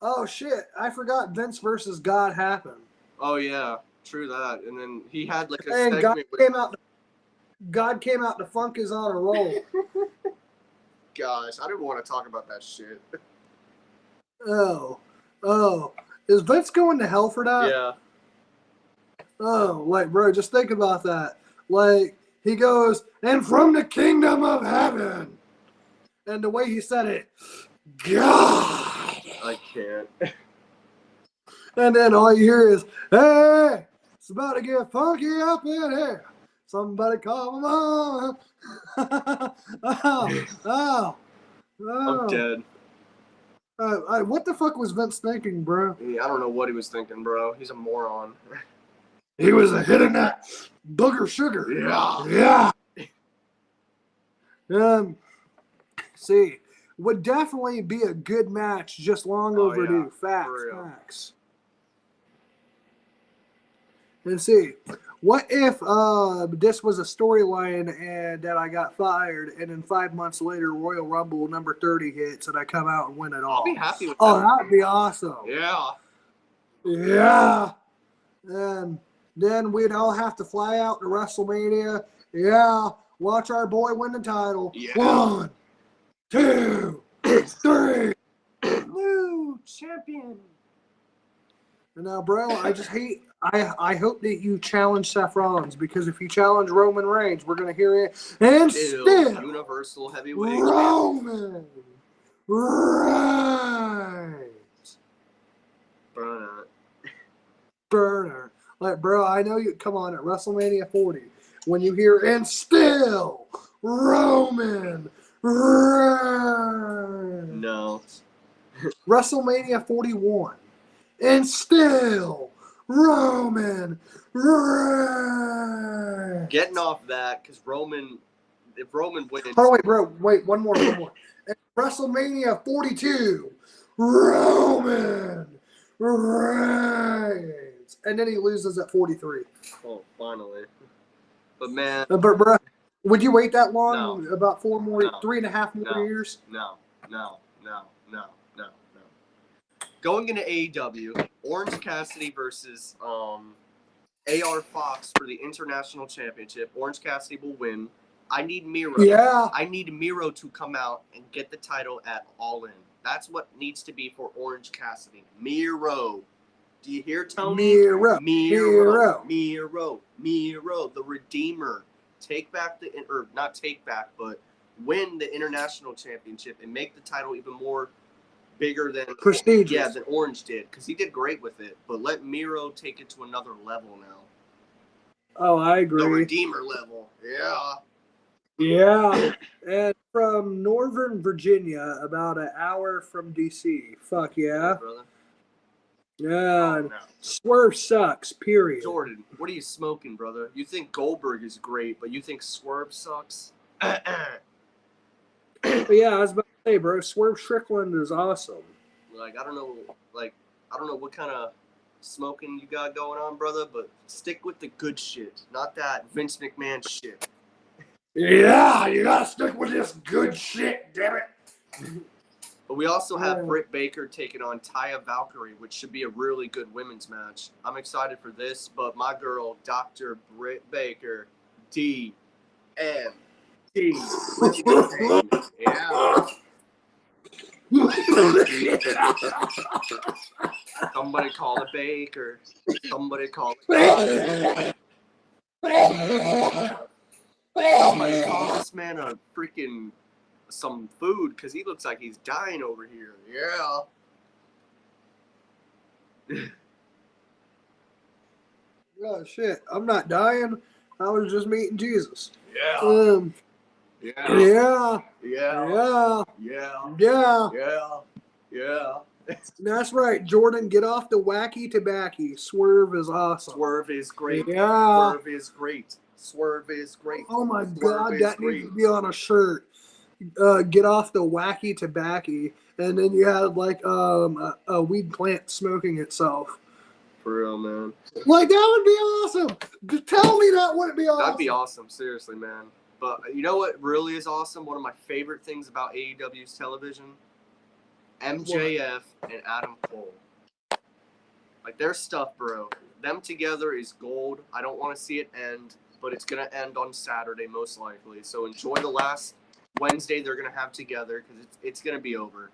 Oh shit! I forgot Vince versus God happened. Oh yeah, true that. And then he had a and segment. God came out. The funk is on a roll. Gosh, I didn't want to talk about that shit. Oh, is Vince going to hell for that? Yeah. Oh, bro, just think about that. He goes, and from the kingdom of heaven. And the way he said it, God. I can't. And then all you hear is, hey, it's about to get funky up in here. Somebody call him on. Oh. I'm dead. What the fuck was Vince thinking, bro? I don't know what he was thinking, bro. He's a moron. He was a hit in that booger sugar. Yeah. See, would definitely be a good match, just long overdue. Yeah, facts. And see, what if this was a storyline and that I got fired, and then 5 months later, Royal Rumble number 30 hits, and I come out and win it all? I'll be happy with Oh, that. that'd be awesome. Yeah. Yeah. And then we'd all have to fly out to WrestleMania. Yeah. Watch our boy win the title. Yeah. 1, 2, 3. New champion. And now, bro, I just hate. I hope that you challenge Seth Rollins, because if you challenge Roman Reigns, we're gonna hear it. And Still, still, Universal Heavyweight. Roman Reigns. Burner. Like, bro, I know you. Come on, at WrestleMania 40, when you hear and still Roman Reigns. No. WrestleMania 41, and still Roman Reigns. Getting off that, because Roman, if Roman wins. Oh, wait, bro. Wait, one more. And WrestleMania 42, Roman Reigns. And then he loses at 43. Oh, finally. But, man. But, bro, would you wait that long? No. About 4 more, No. 3.5 more No. years? No. Going into AEW, Orange Cassidy versus AR Fox for the International Championship. Orange Cassidy will win. I need Miro. Yeah. I need Miro to come out and get the title at All In. That's what needs to be for Orange Cassidy. Miro. Do you hear, Tony? Miro. The Redeemer. Take back not take back, but win the International Championship and make the title even more bigger than prestigious. Yeah, than Orange did, because he did great with it. But let Miro take it to another level now. Oh, I agree. The Redeemer level. Yeah. Yeah. And from Northern Virginia, about an hour from DC. Fuck yeah. Brother. Yeah. Oh, no. Swerve sucks, period. Jordan, what are you smoking, brother? You think Goldberg is great, but you think Swerve sucks? But yeah, I was about to say, bro, Swerve Strickland is awesome. I don't know what kind of smoking you got going on, brother, but stick with the good shit, not that Vince McMahon shit. Yeah, you gotta stick with this good shit, damn it. But we also have Britt Baker taking on Taya Valkyrie, which should be a really good women's match. I'm excited for this, but my girl, Dr. Britt Baker, DMD. Yeah. Somebody call a baker. Somebody call Somebody call this man a freaking some food, because he looks like he's dying over here. Yeah. Oh shit! I'm not dying. I was just meeting Jesus. Yeah. Yeah. That's right, Jordan. Get off the wacky tobacco. Swerve is awesome. Swerve is great. Yeah. Swerve is great. Swerve is great. Oh my Swerve God, is that great. needs to be on a shirt. Get off the wacky tobacco, and then you have like a weed plant smoking itself. For real, man. Like, that would be awesome. Just tell me that wouldn't be awesome. That'd be awesome, seriously, man. But you know what really is awesome? One of my favorite things about AEW's television? MJF and Adam Cole. Like, their stuff, bro. Them together is gold. I don't want to see it end, but it's going to end on Saturday, most likely. So enjoy the last Wednesday they're going to have together, because it's going to be over.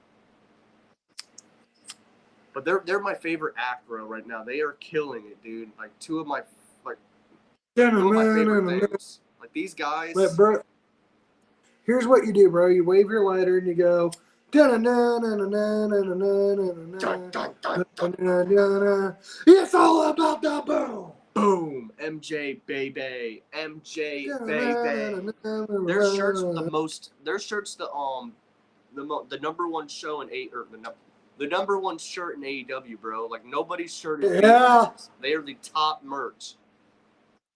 But they're my favorite act, bro, right now. They are killing it, dude. Like, two of my favorite things. Like, these guys. But, bro, here's what you do, bro. You wave your lighter and you go. It's all about the boom. Boom. MJ baby. MJ baby. Their shirts the number one show in the number one shirt in AEW, bro. Like, nobody's shirt is AEW. They are the top merch.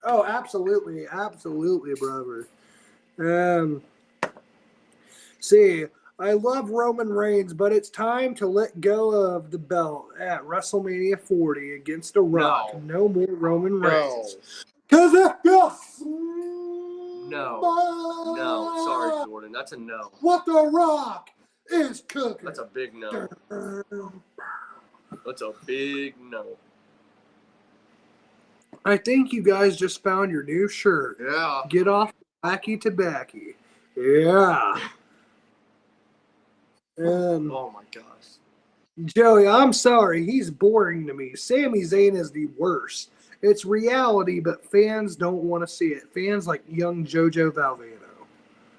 Oh, absolutely, brother. See, I love Roman Reigns, but it's time to let go of the belt at WrestleMania 40 against The Rock. No more Roman Reigns. Because it feels No. Sorry, Jordan. That's a no. What The Rock is cooking. That's a big no. That's a big no. I think you guys just found your new shirt. Yeah. Get off Wacky Tobacco. Yeah. And oh my gosh. Joey, I'm sorry. He's boring to me. Sami Zayn is the worst. It's reality, but fans don't want to see it. Fans like young Jojo Valvano.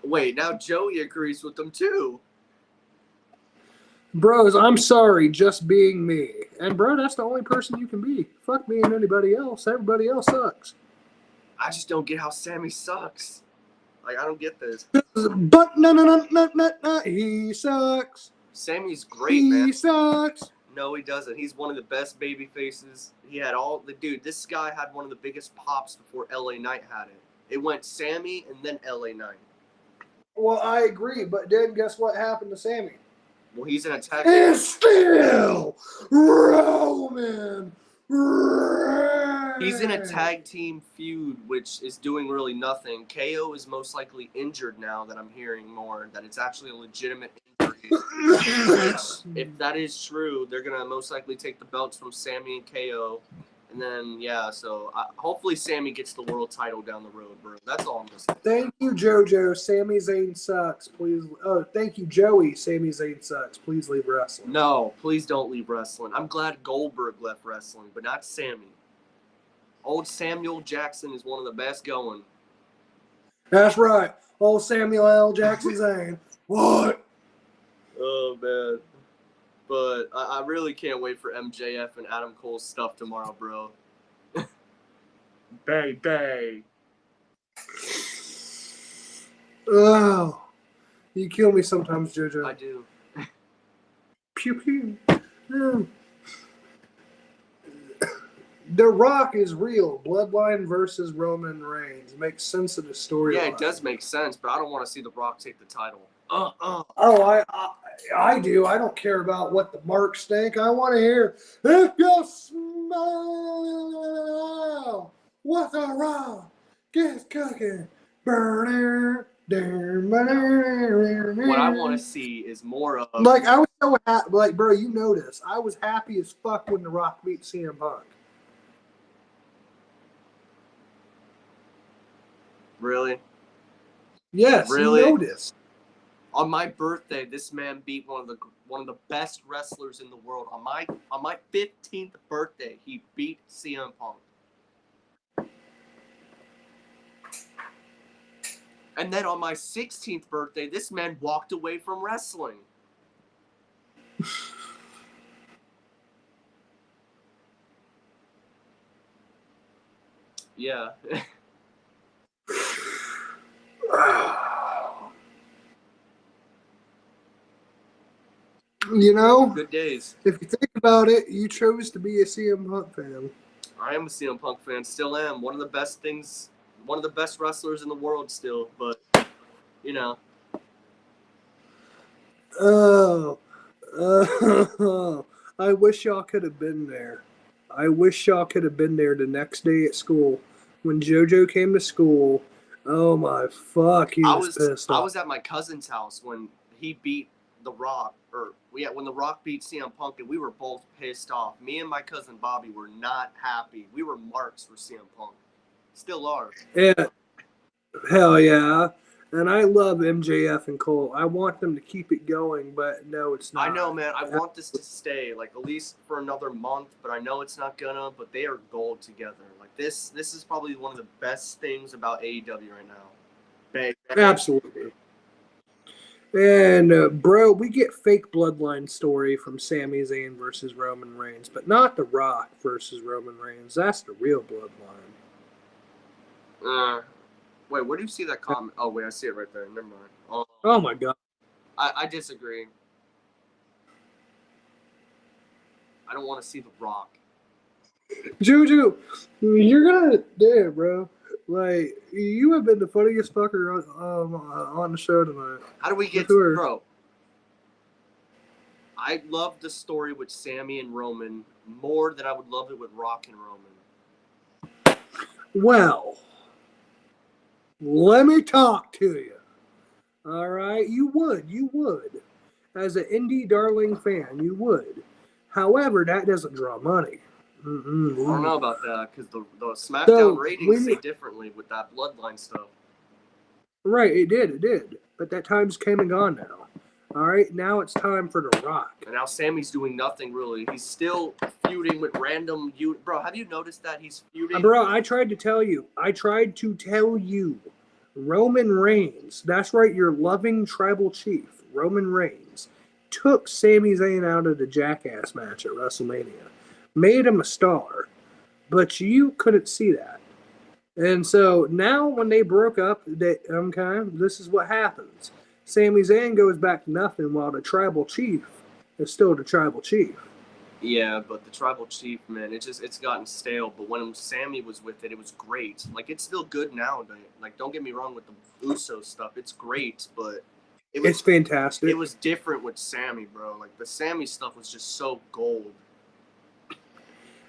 Wait, now Joey agrees with them too. Bros, I'm sorry, just being me. And bro, that's the only person you can be. Fuck me and anybody else. Everybody else sucks. I just don't get how Sammy sucks. Like, I don't get this. But no, he sucks. Sammy's great, man. He sucks. No, he doesn't. He's one of the best baby faces. He had all the dude. This guy had one of the biggest pops before LA Knight had it. It went Sammy and then LA Knight. Well, I agree, but then guess what happened to Sammy? Well, he's in a tag. And still Roman Reigns. He's in a tag team feud, which is doing really nothing. KO is most likely injured now that I'm hearing more, that it's actually a legitimate injury. If that is true, they're going to most likely take the belts from Sammy and KO. And then, yeah, so hopefully Sammy gets the world title down the road, bro. That's all I'm going to say. Thank you, JoJo. Sami Zayn sucks. Please. Oh, thank you, Joey. Sami Zayn sucks. Please leave wrestling. No, please don't leave wrestling. I'm glad Goldberg left wrestling, but not Sammy. Old Samuel Jackson is one of the best going. That's right. Old Samuel L. Jackson Zayn. What? Oh, man. But I really can't wait for MJF and Adam Cole's stuff tomorrow, bro. Bay. Oh. You kill me sometimes, JoJo. I do. Pew pew. Mm. The Rock is real. Bloodline versus Roman Reigns. Makes sense of the story. Yeah, it does make sense, but I don't want to see The Rock take the title. Oh, I do. I don't care about what the marks think. I want to hear, if you smell what The Rock is cooking. What I want to see is more of... Like, I was so happy. Like, bro, you know this. I was happy as fuck when The Rock beat CM Punk. Really? Yes, really? You know this. On my birthday, this man beat one of the best wrestlers in the world. On my 15th birthday, he beat CM Punk. And then on my 16th birthday, this man walked away from wrestling. Yeah. You know, good days. If you think about it, you chose to be a CM Punk fan. I am a CM Punk fan. Still am. One of the best wrestlers in the world still. But, you know. I wish y'all could have been there. I wish y'all could have been there the next day at school. When JoJo came to school, oh my fuck, he was pissed off. I was at my cousin's house when he beat The Rock, when The Rock beat CM Punk, and we were both pissed off. Me and my cousin Bobby were not happy. We were marks for CM Punk. Still are. Yeah. Hell yeah. And I love MJF and Cole. I want them to keep it going, but no, it's not. I know, man. I want this to stay, like, at least for another month, but I know it's not gonna, but they are gold together. Like, this is probably one of the best things about AEW right now. Bang. Absolutely. And, bro, we get fake bloodline story from Sami Zayn versus Roman Reigns, but not The Rock versus Roman Reigns. That's the real bloodline. Wait, where do you see that comment? Oh, wait, I see it right there. Never mind. Oh, my God. I disagree. I don't want to see The Rock. Juju, you're going to... Damn, bro. Like, you have been the funniest fucker on the show tonight. How do we get to, bro? I love the story with Sammy and Roman more than I would love it with Rock and Roman. Well, let me talk to you. All right, you would. As an indie darling fan, you would. However, that doesn't draw money. I don't know about that because the SmackDown So, ratings say differently with that Bloodline stuff. Right, it did. But that time's came and gone now. All right, now it's time for The Rock. And now Sammy's doing nothing really. He's still feuding with random bro. Have you noticed that he's feuding? Bro, I tried to tell you. Roman Reigns, that's right, your loving tribal chief, Roman Reigns, took Sami Zayn out of the Jackass match at WrestleMania, made him a star, but you couldn't see that. And so now when they broke up, this is what happens. Sami Zayn goes back to nothing while the tribal chief is still the tribal chief. Yeah, but the tribal chief, man, it's gotten stale. But when Sammy was with it, it was great. Like, it's still good now. Like, don't get me wrong with the Uso stuff. It's great, but it's fantastic. It was different with Sammy, bro. Like, the Sammy stuff was just so gold.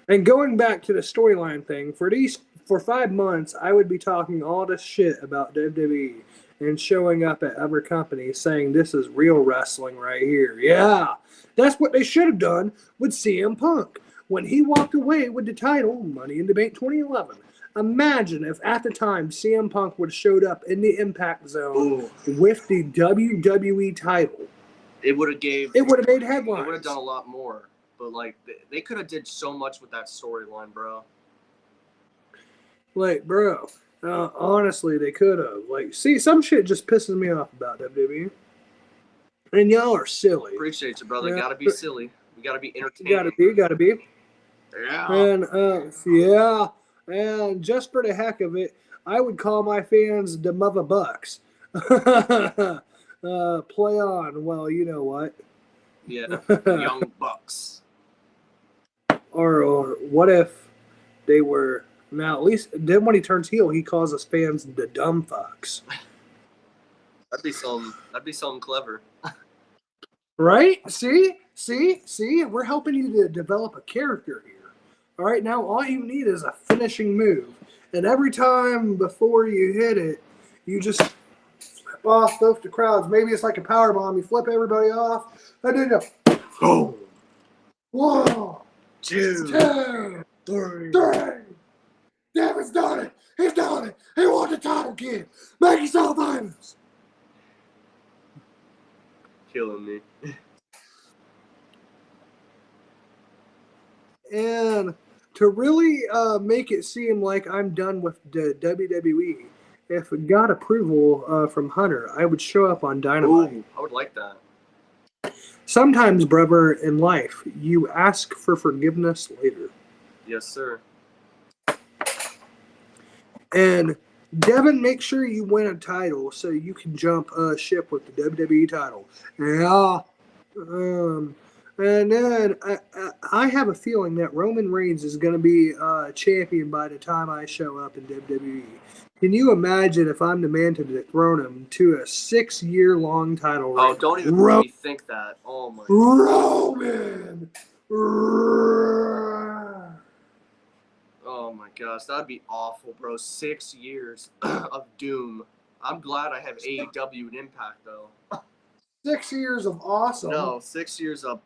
And going back to the storyline thing, for 5 months, I would be talking all this shit about WWE and showing up at other companies saying this is real wrestling right here. Yeah, that's what they should have done with CM Punk when he walked away with the title, Money in the Bank 2011. Imagine if at the time CM Punk would have showed up in the Impact Zone with the WWE title. It would have made headlines. It would have done a lot more. But like they could have did so much with that storyline, bro. Like, bro. Honestly, they could have. Like, see, some shit just pisses me off about WWE. And y'all are silly. Appreciate you, brother. Gotta be silly. We gotta be entertaining. Gotta be. Yeah. And, and just for the heck of it, I would call my fans the Mother Bucks. Play on. Well, you know what? Yeah, Young Bucks. Or what if they were... Now, at least then when he turns heel, he calls his fans the dumb fucks. That'd be something clever. Right? See? We're helping you to develop a character here. All right, now all you need is a finishing move. And every time before you hit it, you just flip off both the crowds. Maybe it's like a power bomb. You flip everybody off. And then you boom. 1, 2, 3. David's done it. He's done it. He won the title, kid. Make yourself famous. Killing me. And to really make it seem like I'm done with the WWE, if it got approval from Hunter, I would show up on Dynamite. Ooh, I would like that. Sometimes, brother, in life, you ask for forgiveness later. Yes, sir. And Devin, make sure you win a title so you can jump ship with the WWE title. Yeah. And then I have a feeling that Roman Reigns is going to be champion by the time I show up in WWE. Can you imagine if I'm the man to dethrone him to a 6-year-long title reign? Oh, don't even make me think that. Oh, my Roman! Oh, my gosh. That'd be awful, bro. 6 years of doom. I'm glad I have AEW and Impact, though. 6 years of awesome. No, 6 years of...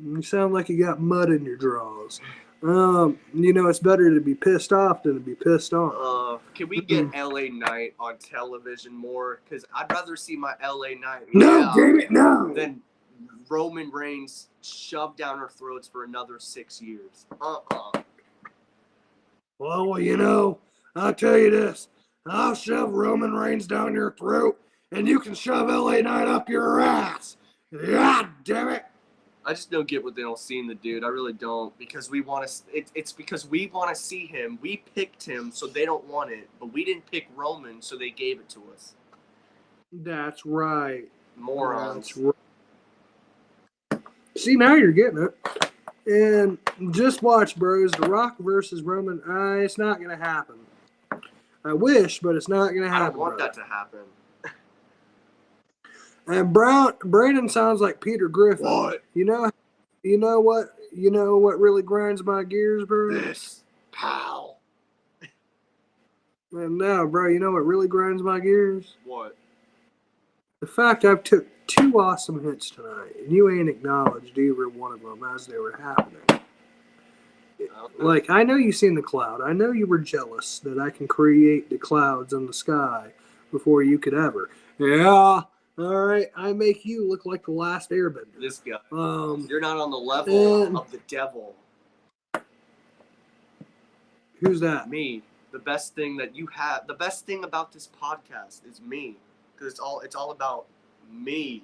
You sound like you got mud in your drawers. It's better to be pissed off than to be pissed on. Can we get LA Knight on television more? Because I'd rather see my LA Knight than Roman Reigns shoved down our throats for another 6 years. Well, I'll tell you this. I'll shove Roman Reigns down your throat, and you can shove LA Knight up your ass. God damn it. I just don't get what they don't see in the dude. I really don't, because we want to. It's because we want to see him. We picked him, so they don't want it. But we didn't pick Roman, so they gave it to us. That's right. Morons. That's right. See, now you're getting it. And just watch, bros. The Rock versus Roman. It's not gonna happen. I wish, but it's not gonna happen. I don't want that to happen. And Brandon sounds like Peter Griffin. What? You know what? You know what really grinds my gears, bro? This. Pow. And now, bro, you know what really grinds my gears? What? The fact I've took 2 awesome hits tonight, and you ain't acknowledged either one of them as they were happening. Okay. Like, I know you seen the cloud. I know you were jealous that I can create the clouds in the sky before you could ever. Yeah, all right. I make you look like the last airbender. This guy. You're not on the level of the devil. Who's that? Me. The best thing that you have. The best thing about this podcast is me, because it's all about me.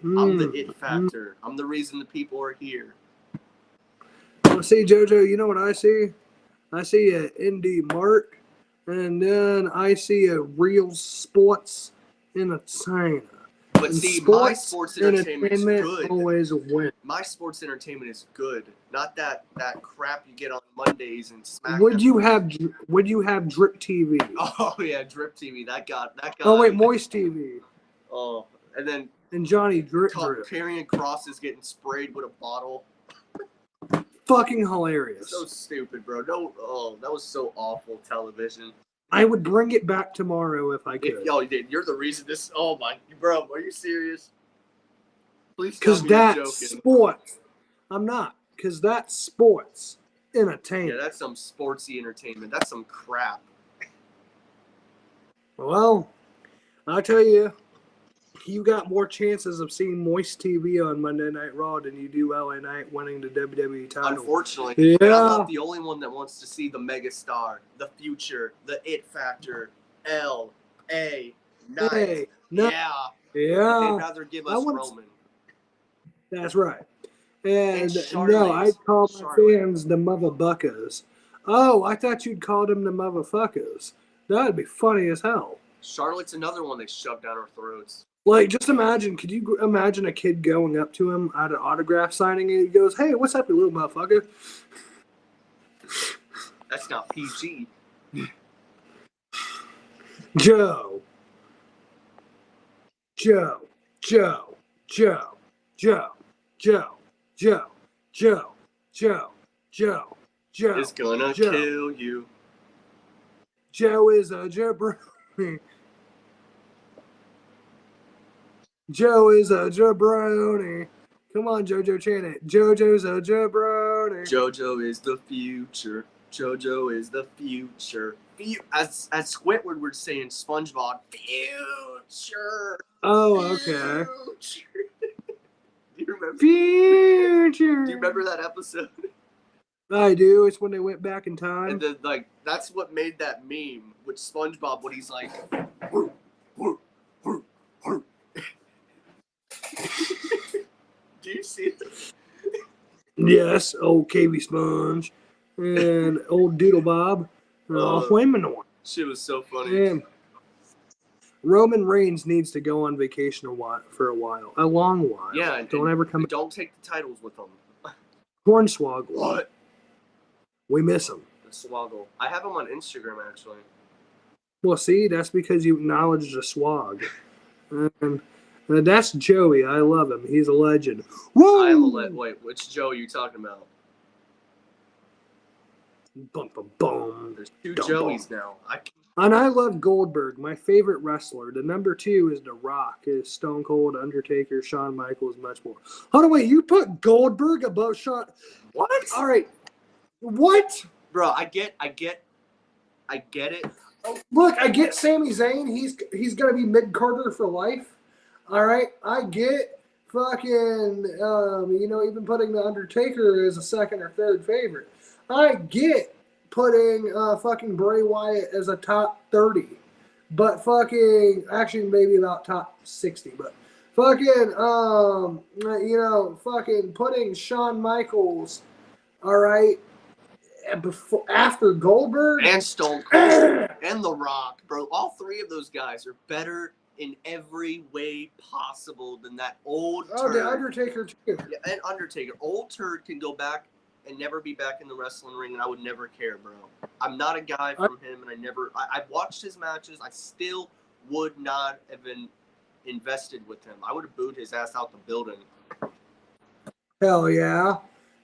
I'm the it factor. I'm the reason the people are here. Well, see, JoJo, you know what I see? I see an indie mart, and then I see a real sports entertainer. But And see, my sports entertainment is entertainment good. always win. My sports entertainment is good, not that crap you get on Mondays and SmackDown. Would you have Drip TV? Oh yeah, Drip TV. That guy. Oh wait, Moist TV. Oh, and then And Johnny Drip. Karrion Kross is getting sprayed with a bottle. Fucking hilarious. So stupid, bro. No, that was so awful television. I would bring it back tomorrow if I could. You're the reason this. Oh my, bro, are you serious? Please tell Because me you're that's joking. sports. I'm not. Because that's sports entertainment. Yeah, that's some sportsy entertainment. That's some crap. Well, I tell you, you got more chances of seeing Moist TV on Monday Night Raw than you do LA Knight winning the WWE title. Unfortunately, Yeah. I'm not the only one that wants to see the megastar, the future, the it factor, L.A. Knight. Hey, no, Yeah. yeah, They'd rather give us want- Roman. that's right. And Charlotte. no, I call my Charlotte. fans the motherfuckers. Oh, I thought you'd call them the motherfuckers. That'd be funny as hell. Charlotte's another one they shove down our throats. Like, just imagine, could you imagine a kid going up to him at an autograph signing and he goes, "Hey, what's up, you little motherfucker?" That's not PG. Joe. Joe. Joe. Joe. Joe. Joe. Joe. Joe. Joe. Joe. Joe. It's gonna Joe. kill you. Joe is a jabroni. Joe is a jabroni. Come on, JoJo, chant it. JoJo's a jabroni. JoJo is the future. JoJo is the future. As Squidward would say in SpongeBob, future. Oh, okay. Future. Do you remember? Future. Do you remember that episode? I do. It's when they went back in time. And then, like, that's what made that meme with SpongeBob when he's like, do you see this? Yes, old KB Sponge and old Doodle Bob. Women. Shit was so funny. And Roman Reigns needs to go on vacation for a while. A long while. Yeah. Don't ever come. Don't take the titles with them. Hornswoggle. What? We miss him. The Swoggle. I have him on Instagram, actually. Well, see, that's because you acknowledged the swag. And that's Joey. I love him. He's a legend. Woo! Wait, which Joe are you talking about? Bum, bum, bum. There's 2 Dum, Joeys now. And I love Goldberg. My favorite wrestler. The number 2 is The Rock. Is Stone Cold, Undertaker, Shawn Michaels, much more. Hold on, wait. You put Goldberg above Shawn? What? All right. What? Bro, I get it. Look, I get Sami Zayn. He's gonna be mid-Carter for life. All right. I get fucking even putting the Undertaker as a second or third favorite. I get putting fucking Bray Wyatt as a top 30, but fucking actually maybe about top 60, but fucking fucking putting Shawn Michaels, all right, after Goldberg And Stone Cold and The Rock, bro. All 3 of those guys are better in every way possible than that old turd. The Undertaker too. Yeah, and Undertaker. Old turd can go back and never be back in the wrestling ring, and I would never care, bro. I'm not a guy from him, and I've watched his matches. I still would not even invested with him. I would have booed his ass out the building. Hell yeah.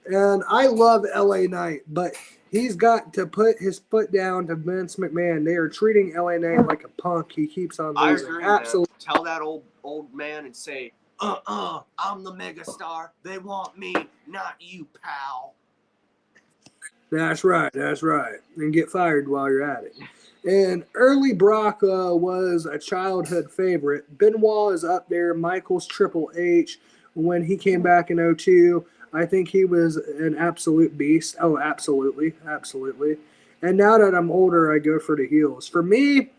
And I love LA Knight, but he's got to put his foot down to Vince McMahon. They are treating LA Knight like a punk. He keeps on losing. I agree, Absolutely. man. Tell that old man and say, I'm the megastar. They want me, not you, pal. That's right. That's right. And get fired while you're at it. And early Brock was a childhood favorite. Benoit is up there. Michaels, Triple H. When he came back in 02, I think he was an absolute beast. Oh, absolutely. Absolutely. And now that I'm older, I go for the heels. For me,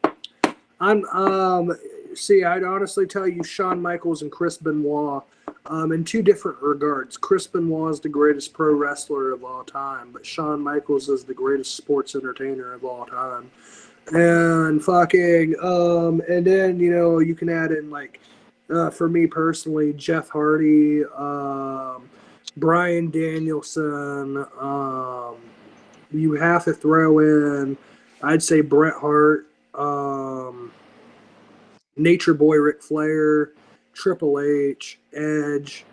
I'd honestly tell you Shawn Michaels and Chris Benoit in two different regards. Chris Benoit is the greatest pro wrestler of all time, but Shawn Michaels is the greatest sports entertainer of all time. And and then, you can add in, like, for me personally, Jeff Hardy, Bryan Danielson. You have to throw in, I'd say, Bret Hart, Nature Boy Ric Flair, Triple H, Edge,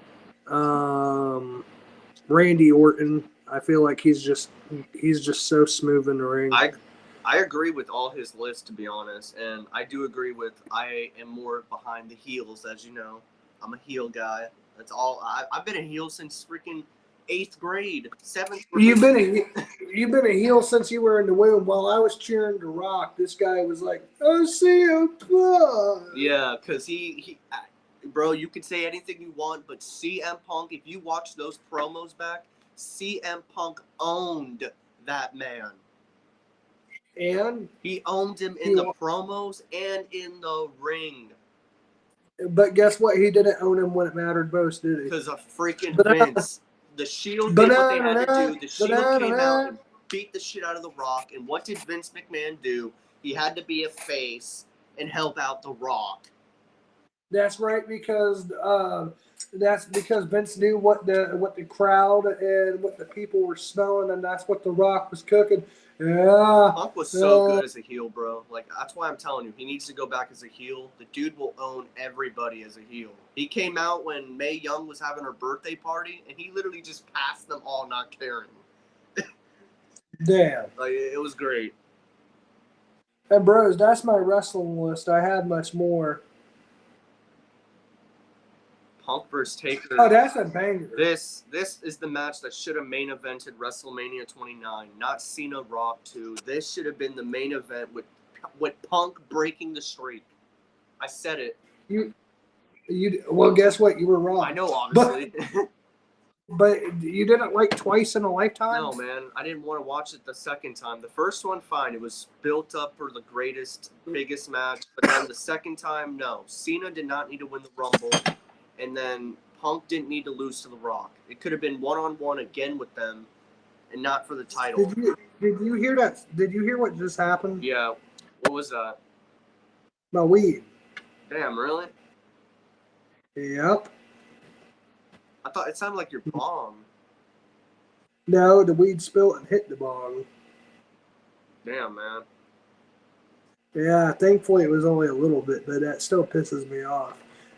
Randy Orton. I feel like he's just so smooth in the ring. I agree with all his list, to be honest, and I do agree with I am more behind the heels, as you know. I'm a heel guy. That's all. I've been a heel since freaking 8th grade, 7th grade. You've been a heel since you were in the womb. While I was cheering The Rock, this guy was like, "Oh, CM Punk." Yeah, because bro, you can say anything you want, but CM Punk, if you watch those promos back, CM Punk owned that man. And he owned him in the promos and in the ring. But guess what? He didn't own him when it mattered most, did he? Because of freaking Vince. The Shield did what they had to do. The Shield came out and beat the shit out of The Rock. And what did Vince McMahon do? He had to be a face and help out The Rock. That's right, because Vince knew what the crowd and what the people were smelling, and that's what The Rock was cooking. Yeah. Punk was so good as a heel, bro. Like, that's why I'm telling you, he needs to go back as a heel. The dude will own everybody as a heel. He came out when Mae Young was having her birthday party, and he literally just passed them all not caring. Damn. Like, it was great. And bros, that's my wrestling list. I have much more. Punk vs. Taker. Oh, that's a banger. This is the match that should have main evented WrestleMania 29, not Cena Rock 2. This should have been the main event with Punk breaking the streak. I said it. Well, guess what? You were wrong. I know, obviously. But you didn't like Twice in a Lifetime? No, man. I didn't want to watch it the second time. The first one, fine. It was built up for the greatest, biggest match. But then the second time, no. Cena did not need to win the Rumble. And then Punk didn't need to lose to The Rock. It could have been one-on-one again with them and not for the title. Did you hear that? Did you hear what just happened? Yeah. What was that? My weed. Damn, really? Yep. I thought it sounded like your bong. No, the weed spilled and hit the bong. Damn, man. Yeah, thankfully it was only a little bit, but that still pisses me off.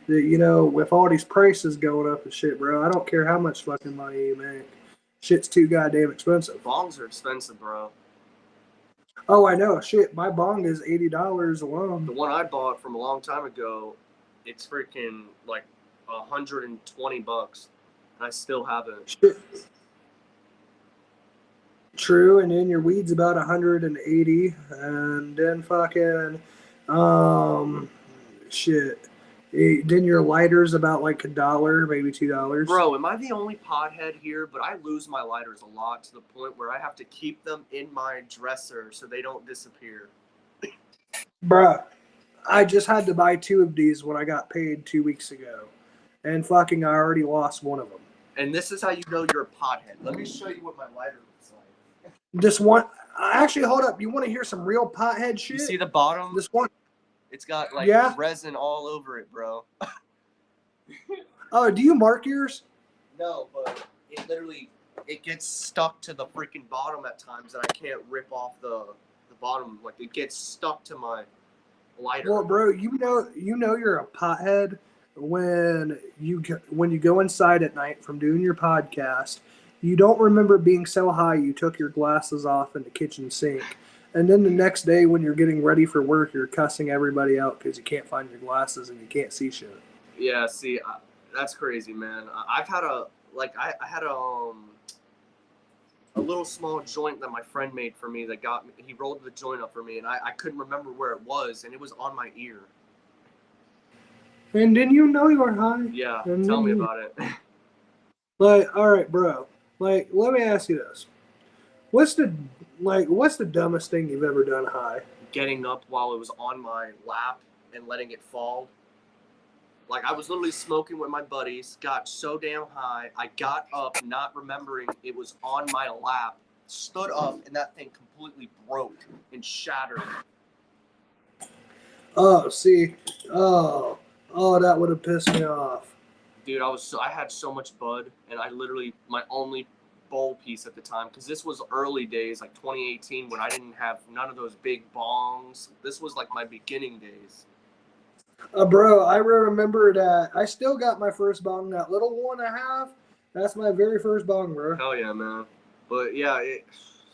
With all these prices going up and shit, bro, I don't care how much fucking money you make. Shit's too goddamn expensive. Bongs are expensive, bro. Oh, I know. Shit, my bong is $80 alone. The one I bought from a long time ago, it's freaking like $120. I still haven't. Shit. True, and then your weed's about 180, and then fucking, shit. Then your lighter's about like $1, maybe $2. Bro, am I the only pothead here? But I lose my lighters a lot to the point where I have to keep them in my dresser so they don't disappear. Bruh, I just had to buy 2 of these when I got paid 2 weeks ago, and fucking I already lost one of them. And this is how you know you're a pothead. Let me show you what my lighter looks like. This one, actually, hold up. You want to hear some real pothead shit? You see the bottom? This one. It's got like resin all over it, bro. Oh, do you mark yours? No, but it gets stuck to the freaking bottom at times, and I can't rip off the bottom. Like, it gets stuck to my lighter. Well, bro, you know you're a pothead when you go inside at night from doing your podcast. You don't remember being so high you took your glasses off in the kitchen sink, and then the next day when you're getting ready for work, you're cussing everybody out because you can't find your glasses and you can't see shit. Yeah, see, that's crazy, man. I've had I had a little small joint that my friend made for me that got me. He rolled the joint up for me, and I couldn't remember where it was, and it was on my ear. And then you know you're high. Yeah, and tell me you, about it. Like, all right, bro. Like, let me ask you this: what's the dumbest thing you've ever done high? Getting up while it was on my lap and letting it fall. Like, I was literally smoking with my buddies, got so damn high, I got up not remembering it was on my lap, stood up, and that thing completely broke and shattered. Oh, see, oh, that would have pissed me off. Dude, I had so much bud, and I literally, my only bowl piece at the time, because this was early days, like 2018, when I didn't have none of those big bongs. This was like my beginning days. Bro, I remember that. I still got my first bong, that little 1.5. That's my very first bong, bro. Hell yeah, man. But yeah,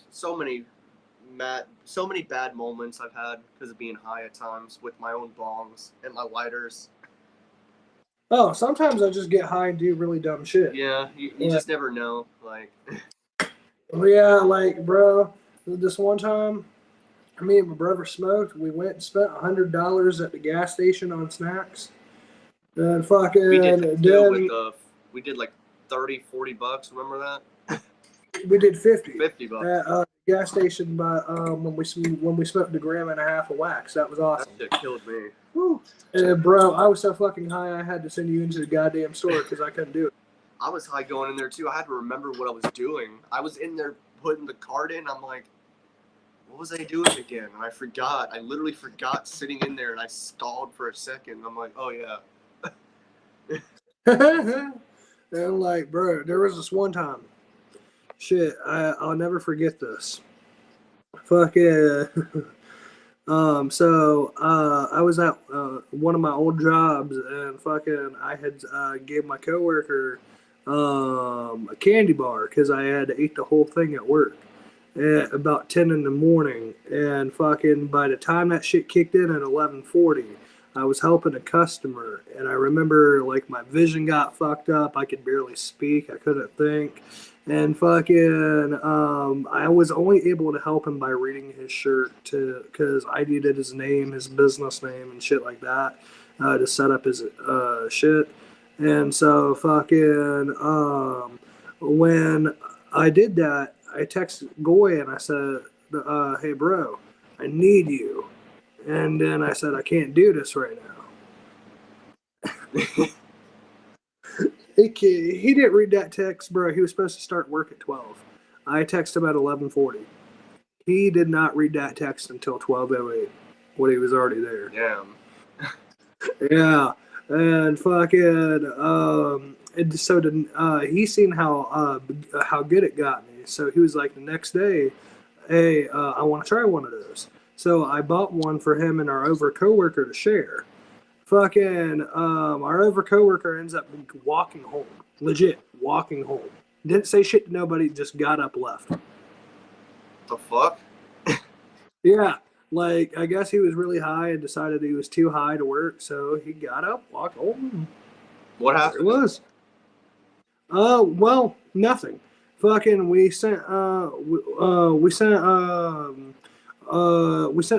so many bad moments I've had because of being high at times with my own bongs and my lighters. Oh, sometimes I just get high and do really dumb shit. Yeah, you just never know. Like, yeah, like, bro, this one time, me and my brother smoked. We went and spent $100 at the gas station on snacks. And fucking, we did like 30, 40 bucks. Remember that? We did 50. 50 bucks. At gas station by when we smoked a 1.5 grams of wax. That was awesome. That shit killed me. Woo. And bro, I was so fucking high I had to send you into the goddamn store because I couldn't do it. I was high going in there too. I had to remember what I was doing. I was in there putting the card in. I'm like, what was I doing again? And I forgot. I literally forgot sitting in there, and I stalled for a second. I'm like, oh yeah. And like, bro, there was this one time. Shit, I'll never forget this. Fuck yeah. So I was at one of my old jobs, and fucking I had gave my coworker a candy bar because I had to eat the whole thing at work at about 10 in the morning. And fucking by the time that shit kicked in at 11:40, I was helping a customer, and I remember like my vision got fucked up. I could barely speak. I couldn't think. And fucking, I was only able to help him by reading his shirt because I needed his name, his business name, and shit like that to set up his shit. And so fucking, when I did that, I texted Goy and I said, "Hey, bro, I need you." And then I said, "I can't do this right now." He didn't read that text, bro. He was supposed to start work at 12. I texted him at 11:40. He did not read that text until 12:08 when he was already there. Damn. Yeah, and fucking and so he seen how good it got me. So he was like the next day, "Hey, I want to try one of those." So I bought one for him and our other coworker to share. Fucking, our other coworker ends up walking home. Legit, walking home. Didn't say shit to nobody, just got up, left. The fuck? Yeah, like, I guess he was really high and decided he was too high to work, so he got up, walked home. What happened? It was. Well, nothing. Fucking, we sent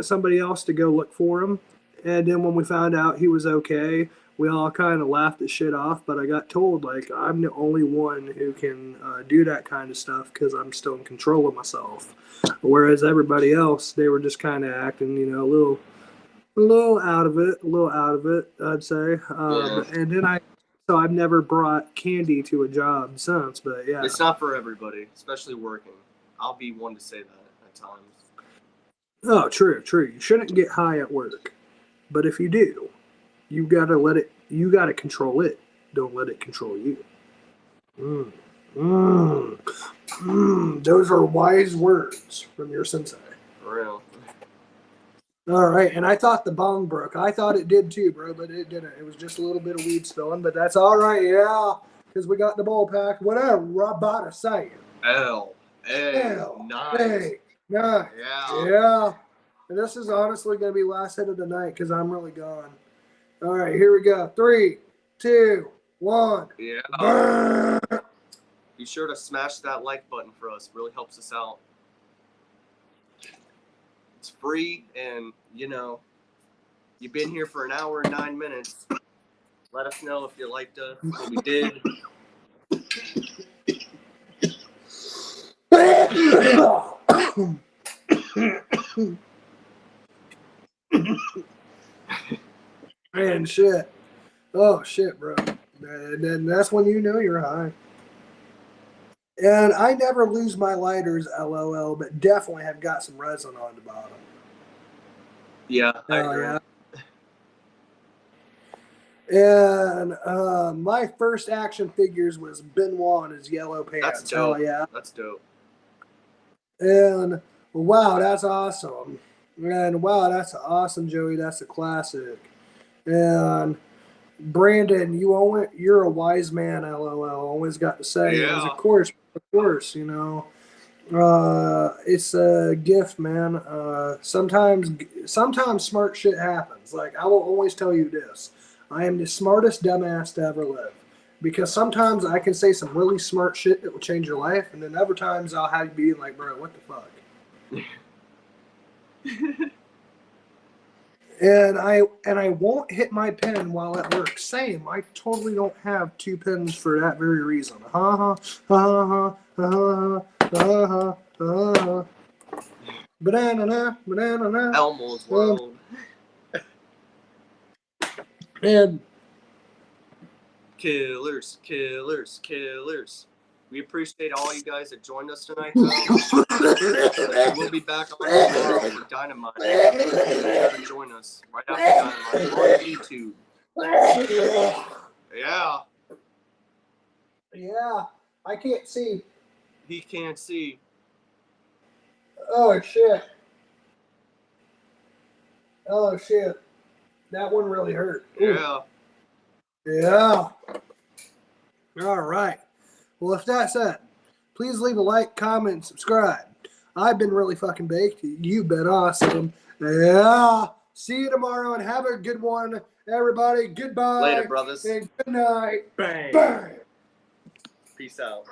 somebody else to go look for him. And then when we found out he was okay, we all kind of laughed the shit off. But I got told, like, I'm the only one who can do that kind of stuff because I'm still in control of myself. Whereas everybody else, they were just kind of acting, you know, a little out of it, I'd say. Yeah. And then so I've never brought candy to a job since. But yeah, it's not for everybody, especially working. I'll be one to say that at times. Oh, true. You shouldn't get high at work. But if you do, you gotta control it. Don't let it control you. Those are wise words from your sensei. For real. All right, and I thought the bong broke. I thought it did too, bro, but it didn't. It was just a little bit of weed spilling, but that's all right, yeah, because we got the bowl pack. Whatever, I'm about to say. L. Hey, L. nice. Hey, nice. Yeah. Yeah. And this is honestly going to be last hit of the night because I'm really gone. All right, here we go. 3, 2, 1. Yeah. Burn. Be sure to smash that like button for us. It really helps us out. It's free, and you've been here for an hour and 9 minutes. Let us know if you liked us, what we did. Man, shit. Oh, shit, bro. And that's when you know you're high. And I never lose my lighters, LOL, but definitely have got some resin on the bottom. Yeah, I agree. Yeah. And my first action figures was Benoit in his yellow pants. That's dope. Oh, yeah. That's dope. And wow, that's awesome. And wow, that's awesome, Joey. That's a classic. And Brandon, you're a wise man, LOL. Always got to say, Yeah. Of course, it's a gift, man. Sometimes smart shit happens. Like, I will always tell you this: I am the smartest dumbass to ever live. Because sometimes I can say some really smart shit that will change your life, and then other times I'll have you be like, bro, what the fuck? And I won't hit my pen while at work. Same. I totally don't have 2 pens for that very reason. Banana. Elmo's World. And Killers. We appreciate all you guys that joined us tonight, though. We'll be back on tomorrow for Dynamite. Join us right after Dynamite on YouTube. Yeah. Yeah, I can't see. He can't see. Oh, shit. That one really hurt. Yeah. Yeah. All right. Well, if that's it, please leave a like, comment, and subscribe. I've been really fucking baked. You've been awesome. Yeah. See you tomorrow and have a good one, everybody. Goodbye. Later, brothers. And good night. Bang. Bang. Peace out.